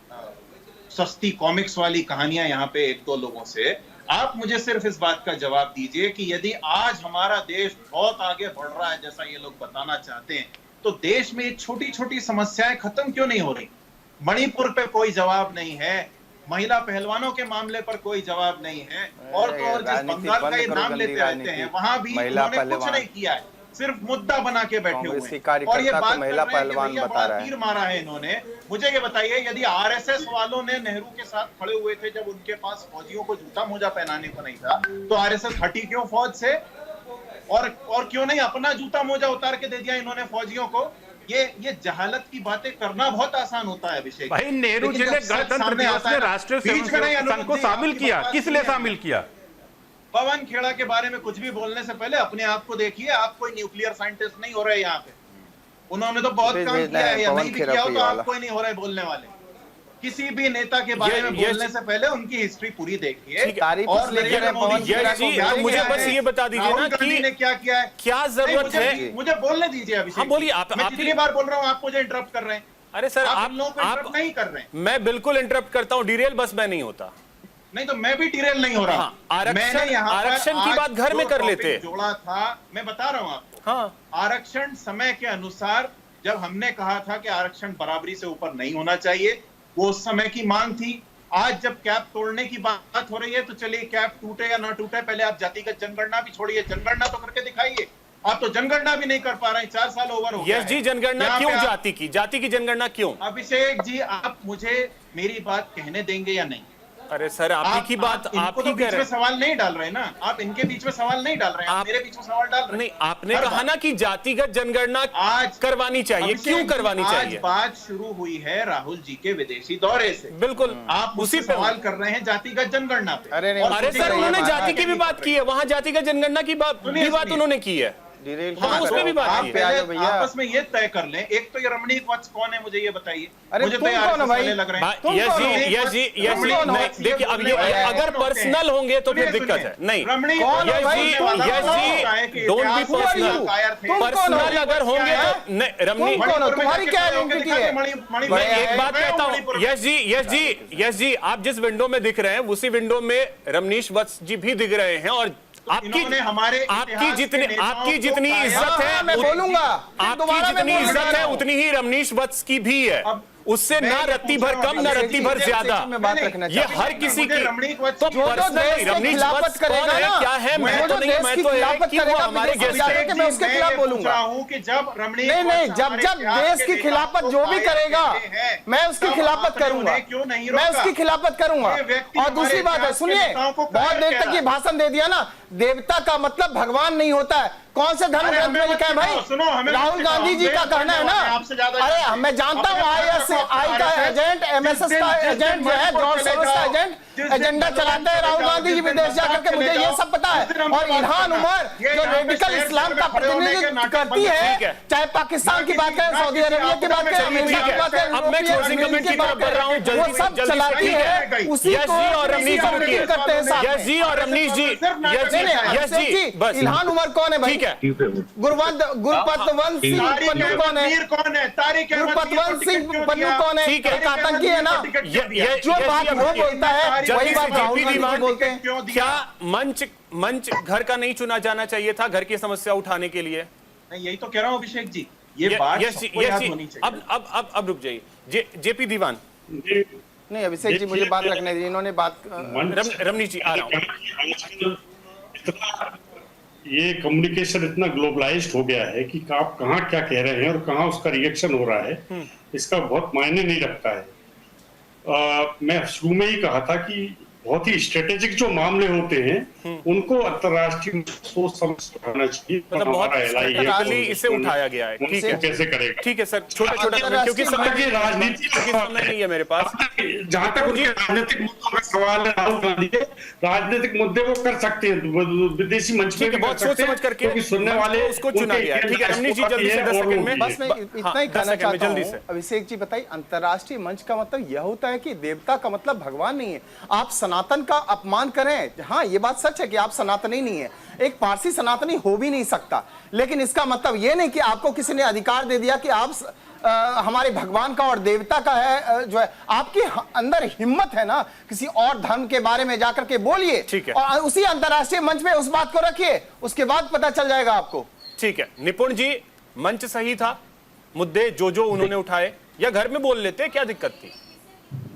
[SPEAKER 9] सस्ती कॉमिक्स वाली कहानियां यहाँ पे एक दो लोगों से, आप मुझे सिर्फ इस बात का जवाब दीजिए कि यदि आज हमारा देश बहुत आगे बढ़ रहा है जैसा ये लोग बताना चाहते हैं, तो देश में छोटी छोटी समस्याएं खत्म क्यों नहीं हो रही? मणिपुर पे कोई जवाब नहीं है, महिला पहलवानों के मामले पर कोई जवाब नहीं है, और तो और जिस बंगाल का ये नाम लेते रहते हैं वहां भी उन्होंने कुछ नहीं किया है, सिर्फ मुद्दा बना के बैठे हुए हैं, और ये बात महिला पहलवान बता रहा है, तीर मारा है इन्होंने। मुझे ये बताइए, यदि आरएसएस वालों ने नेहरू के साथ खड़े हुए थे जब उनके पास फौजियों को जूता मोजा पहनाने को नहीं था, तो आरएसएस हटी क्यों फौज से? और क्यों नहीं अपना जूता मोजा उतार के दे दिया इन्होंने फौजियों को? ये जहालत की बातें करना बहुत आसान होता है अभिषेक
[SPEAKER 10] भाई। नेहरू जी ने गणतंत्र दिवस में राष्ट्रीय संघ को शामिल किया, किस लिए शामिल किया?
[SPEAKER 9] पवन खेड़ा के बारे में कुछ भी बोलने से पहले अपने आप को देखिए, आप कोई न्यूक्लियर साइंटिस्ट नहीं हो रहे यहाँ पे। उन्होंने तो बहुत काम किया है, या नहीं भी किया हो तो आप कोई नहीं हो रहे बोलने वाले। किसी भी नेता के बारे में बोलने से पहले उनकी हिस्ट्री पूरी देखिए। और
[SPEAKER 1] मुझे बस ये बता दीजिए ना कि
[SPEAKER 9] क्या किया है,
[SPEAKER 1] क्या जरूरत है?
[SPEAKER 9] मुझे बोलने दीजिए अभिषेक।
[SPEAKER 1] बोलिए आप।
[SPEAKER 9] मैं कितनी बार बोल रहा हूँ, आप मुझे इंटरप्ट कर रहे हैं।
[SPEAKER 1] अरे सर आप
[SPEAKER 9] नहीं कर रहे हैं।
[SPEAKER 1] मैं बिल्कुल इंटरप्ट करता हूँ, डिरेल बस मैं नहीं होता।
[SPEAKER 9] नहीं तो मैं भी डिरेल नहीं हो रहा।
[SPEAKER 1] आरक्षण की बात घर में कर लेते।
[SPEAKER 9] जोड़ा था, मैं बता रहा हूँ आपको। हाँ, आरक्षण समय के अनुसार जब हमने कहा था कि आरक्षण बराबरी से ऊपर नहीं होना चाहिए, वो उस समय की मांग थी। आज जब कैप तोड़ने की बात हो रही है तो चलिए कैप टूटे या ना टूटे, पहले आप जातिगत जनगणना भी छोड़िए, जनगणना तो करके दिखाइए। आप तो जनगणना भी नहीं कर पा रहे हैं, 4 साल ओवर हो गया
[SPEAKER 1] यस जी, जनगणना क्यों जाति की जनगणना क्यों?
[SPEAKER 9] अभिषेक जी, आप मुझे मेरी बात कहने देंगे या नहीं?
[SPEAKER 1] अरे सर, आप ही की बात आप ही कह रहे हैं।
[SPEAKER 9] सवाल नहीं डाल रहे ना आप, इनके बीच में सवाल नहीं डाल रहे हैं, आप मेरे बीच में सवाल डाल रहे हैं।
[SPEAKER 1] नहीं, आपने कहा ना कि जातिगत जनगणना
[SPEAKER 9] आज
[SPEAKER 1] करवानी चाहिए, क्यों करवानी चाहिए?
[SPEAKER 9] आज बात शुरू हुई है राहुल जी के विदेशी दौरे से।
[SPEAKER 1] बिल्कुल,
[SPEAKER 9] आप उसी सवाल कर रहे हैं जातिगत जनगणना पे।
[SPEAKER 1] अरे सर, उन्होंने जाति की भी बात की है, वहां जातिगत जनगणना की बात उन्होंने की है।
[SPEAKER 9] हाँ,
[SPEAKER 1] उस पे भी बात
[SPEAKER 9] आप
[SPEAKER 1] की है।
[SPEAKER 9] पहले आपस में ये तय कर लें। एक तो ये रमणीक वत्स कौन है, मुझे ये बताइए।
[SPEAKER 6] अरे
[SPEAKER 9] मुझे
[SPEAKER 6] तुम कौन हो भाई?
[SPEAKER 9] लग रहे हैं।
[SPEAKER 1] यस जी, देखिए अब ये अगर पर्सनल होंगे तो फिर दिक्कत है। नहीं, डोंट बी पर्सनल। पर्सनल अगर होंगे तो नहीं, रमनी
[SPEAKER 6] तुम्हारी क्या आइडेंटिटी है?
[SPEAKER 1] मैं एक बात कहता हूँ, यस जी, आप जिस विंडो में दिख रहे हैं उसी विंडो में रमनीश वत्स जी भी दिख रहे हैं, और आपकी जितनी इज्जत है,
[SPEAKER 6] मैं बोलूंगा,
[SPEAKER 1] आपकी जितनी इज्जत है उतनी ही रमनीश वत्स की भी है। उससे ना रत्ती भर कम, ना रत्ती भर ज्यादा। ये हर किसी की तो पर्सनल रमनीश वत्स कौन है, क्या है, मैं तो नहीं, मैं तो है कि वो हमारे गेस्ट हैं।
[SPEAKER 6] मैं उसके खिलाफ बोलूंगा
[SPEAKER 9] कि जब रमणीक
[SPEAKER 6] नहीं, जब देश की खिलाफत जो भी करेगा मैं उसकी खिलाफत करूंगा, मैं उसकी खिलाफत करूंगा। और दूसरी बात है, सुनिए, बहुत देर तक ये भाषण दे दिया ना, देवता का मतलब भगवान नहीं होता है। कौन से धर्म ग्रंथ में लिखा है भाई? राहुल गांधी जी का कहना है ना। अरे मैं जानता हूँ ISI का एजेंट, MSS का एजेंट जो है, जॉर्ज सोरोस का एजेंट, एजेंडा चलाते हैं राहुल गांधी जी विदेश जाकर के, मुझे ये सब पता है। और इल्हान उमर जो रेडिकल इस्लाम का प्रतिनिधित्व करती है, चाहे पाकिस्तान की बात करें, सऊदी अरेबिया की बात करें, अमेरिका की बात करें,
[SPEAKER 1] अब मैं क्लोजिंग कमेंट की तरफ बढ़ रहा हूं,
[SPEAKER 6] वो सब चलाती है, उसी को करते हैं साथ में।
[SPEAKER 1] यस जी और रमनीश जी, यस जी, बस
[SPEAKER 6] इल्हान उमर कौन है भाई? गुरपतवंत सिंह पन्नू कौन है? गुरपतवंत सिंह पन्नू कौन है? एक आतंकी है ना। जो बात वो बोलता है वही बात राहुल गांधी बोलते हैं।
[SPEAKER 1] क्या मंच घर का नहीं चुना जाना चाहिए था घर की समस्या उठाने के लिए?
[SPEAKER 9] यही तो कह रहा हूं अभिषेक जी, ये बात सबको याद होनी चाहिए।
[SPEAKER 1] अब रुक जाइए, जेपी दीवान।
[SPEAKER 6] नहीं अभिषेक जी, मुझे बात रखने दीजिए, इन्होंने बात।
[SPEAKER 1] रमनीश जी आ रहा हूं।
[SPEAKER 8] ये कम्युनिकेशन इतना ग्लोबलाइज्ड हो गया है कि आप कहाँ क्या कह रहे हैं और कहाँ उसका रिएक्शन हो रहा है, इसका बहुत मायने नहीं रखता है। मैं शुरू में ही कहा था कि बहुत ही स्ट्रेटेजिक जो मामले होते हैं उनको अंतर्राष्ट्रीय सोच समझ उठाना चाहिए।
[SPEAKER 1] मतलब बहुत इसे उठाया गया है। ठीक है,
[SPEAKER 8] कैसे करेगा?
[SPEAKER 1] ठीक है सर, छोटा क्योंकि समय नहीं है मेरे पास।
[SPEAKER 8] जहां तक उनके राजनीतिक मुद्दों का सवाल है, राहुल गांधी के राजनीतिक मुद्दे वो कर सकते हैं, विदेशी मंच पे
[SPEAKER 1] बहुत सोच समझ करके
[SPEAKER 8] सुनने वाले
[SPEAKER 1] उसको चुना गया है। ठीक है रमनीश जी, जल्दी से 10 सेकंड में।
[SPEAKER 6] बस मैं इतना ही कहना चाहता हूं अभिषेक जी, बताइए, अंतर्राष्ट्रीय मंच का मतलब यह होता है कि देवता का मतलब भगवान नहीं है। आप सनातन का अपमान करें, हाँ ये बात सच है कि आप सनातनी नहीं है, एक पारसी सनातनी हो भी नहीं सकता, लेकिन इसका मतलब यह नहीं कि आपको किसी ने अधिकार दे दिया कि आप हमारे भगवान का और देवता का है जो है। आपके अंदर हिम्मत है ना, किसी और धर्म के बारे में जाकर के बोलिए,
[SPEAKER 1] ठीक है,
[SPEAKER 6] और उसी अंतर्राष्ट्रीय मंच पे उस बात को रखिए, उसके बाद पता चल जाएगा आपको। ठीक
[SPEAKER 1] है निपुण जी, मंच सही था, मुद्दे जो उन्होंने उठाए, या घर में बोल लेते, क्या दिक्कत थी?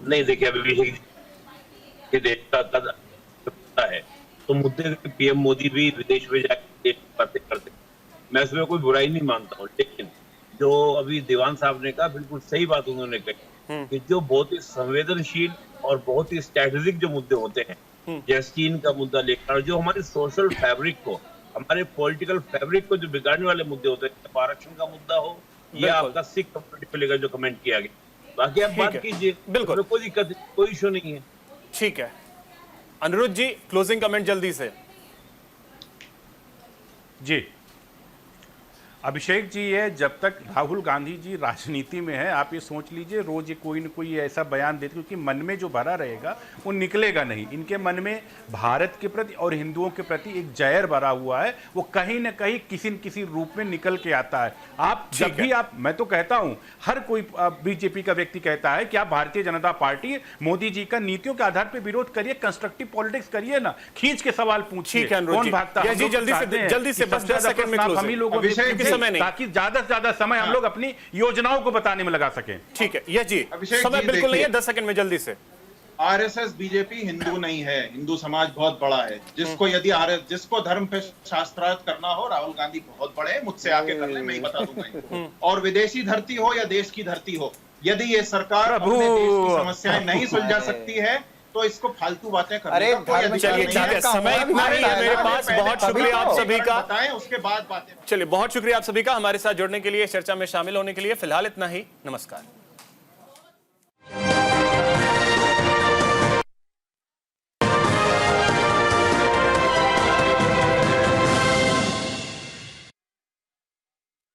[SPEAKER 7] नहीं देखिए, अभी देश का है तो मुद्दे पीएम मोदी भी विदेश में जाकर बातें करते, मैं उसमें कोई बुराई नहीं मानता हूँ। लेकिन जो अभी दीवान साहब ने कहा, बिल्कुल सही बात उन्होंने कही कि जो बहुत ही संवेदनशील और बहुत ही स्ट्रेटेजिक जो मुद्दे होते हैं, जैसे चीन का मुद्दा लेकर, जो हमारे सोशल फैब्रिक को, हमारे पॉलिटिकल फैब्रिक को जो बिगाड़ने वाले मुद्दे होते हैं, आरक्षण का मुद्दा हो या आपका सिख कम्युनिटी को लेकर जो कमेंट किया गया, बाकी आप बात कीजिए, बिल्कुल कोई दिक्कत, कोई इशू नहीं है।
[SPEAKER 1] ठीक है, अनिरुद्ध जी क्लोजिंग कमेंट जल्दी से।
[SPEAKER 10] जी अभिषेक जी, ये जब तक राहुल गांधी जी राजनीति में है, आप ये सोच लीजिए रोज कोई न कोई ऐसा बयान देते, क्योंकि मन में जो भरा रहेगा वो निकलेगा नहीं। इनके मन में भारत के प्रति और हिंदुओं के प्रति एक जहर भरा हुआ है, वो कहीं न कहीं किसी न किसी रूप में निकल के आता है। आप जब भी आप, मैं तो कहता हूं, हर कोई बीजेपी का व्यक्ति कहता है कि आप भारतीय जनता पार्टी मोदी जी का नीतियों के आधार पर विरोध करिए, कंस्ट्रक्टिव पॉलिटिक्स करिए ना, खींच के सवाल पूछिए, कौन भागता है।
[SPEAKER 1] जल्दी से 10 सेकंड में
[SPEAKER 10] हम ही लोगों
[SPEAKER 1] समय नहीं।
[SPEAKER 10] ताकि ज्यादा से ज्यादा समय हम लोग अपनी योजनाओं को बताने में लगा सकें।
[SPEAKER 1] ठीक है, यस जी,
[SPEAKER 9] अभिषेक
[SPEAKER 1] समय
[SPEAKER 9] जी,
[SPEAKER 1] बिल्कुल नहीं है,
[SPEAKER 9] देखिए।
[SPEAKER 1] 10 सेकंड में जल्दी से।
[SPEAKER 9] आरएसएस बीजेपी हिंदू नहीं है, हिंदू समाज बहुत बड़ा है। जिसको यदि जिसको धर्म पे शास्त्रार्थ करना हो, राहुल गांधी बहुत बड़े हैं, मुझसे आके कर ले, मैं ही बता दूंगा इनको। और विदेशी धरती हो या देश की धरती हो, यदि ये सरकार अपने देश की समस्याएं नहीं सुलझा सकती है तो इसको फालतू बातें करने
[SPEAKER 6] अरे
[SPEAKER 9] का कोई अधिकार
[SPEAKER 1] चलिए,
[SPEAKER 9] नहीं
[SPEAKER 1] ठीक है,
[SPEAKER 9] है।
[SPEAKER 1] समय इतना ही है मेरे पास। बहुत शुक्रिया आप सभी का।
[SPEAKER 9] बताएं, उसके बाद बातें।
[SPEAKER 1] चलिए, बहुत शुक्रिया आप सभी का हमारे साथ जुड़ने के लिए, चर्चा में शामिल होने के लिए। फिलहाल इतना ही, नमस्कार।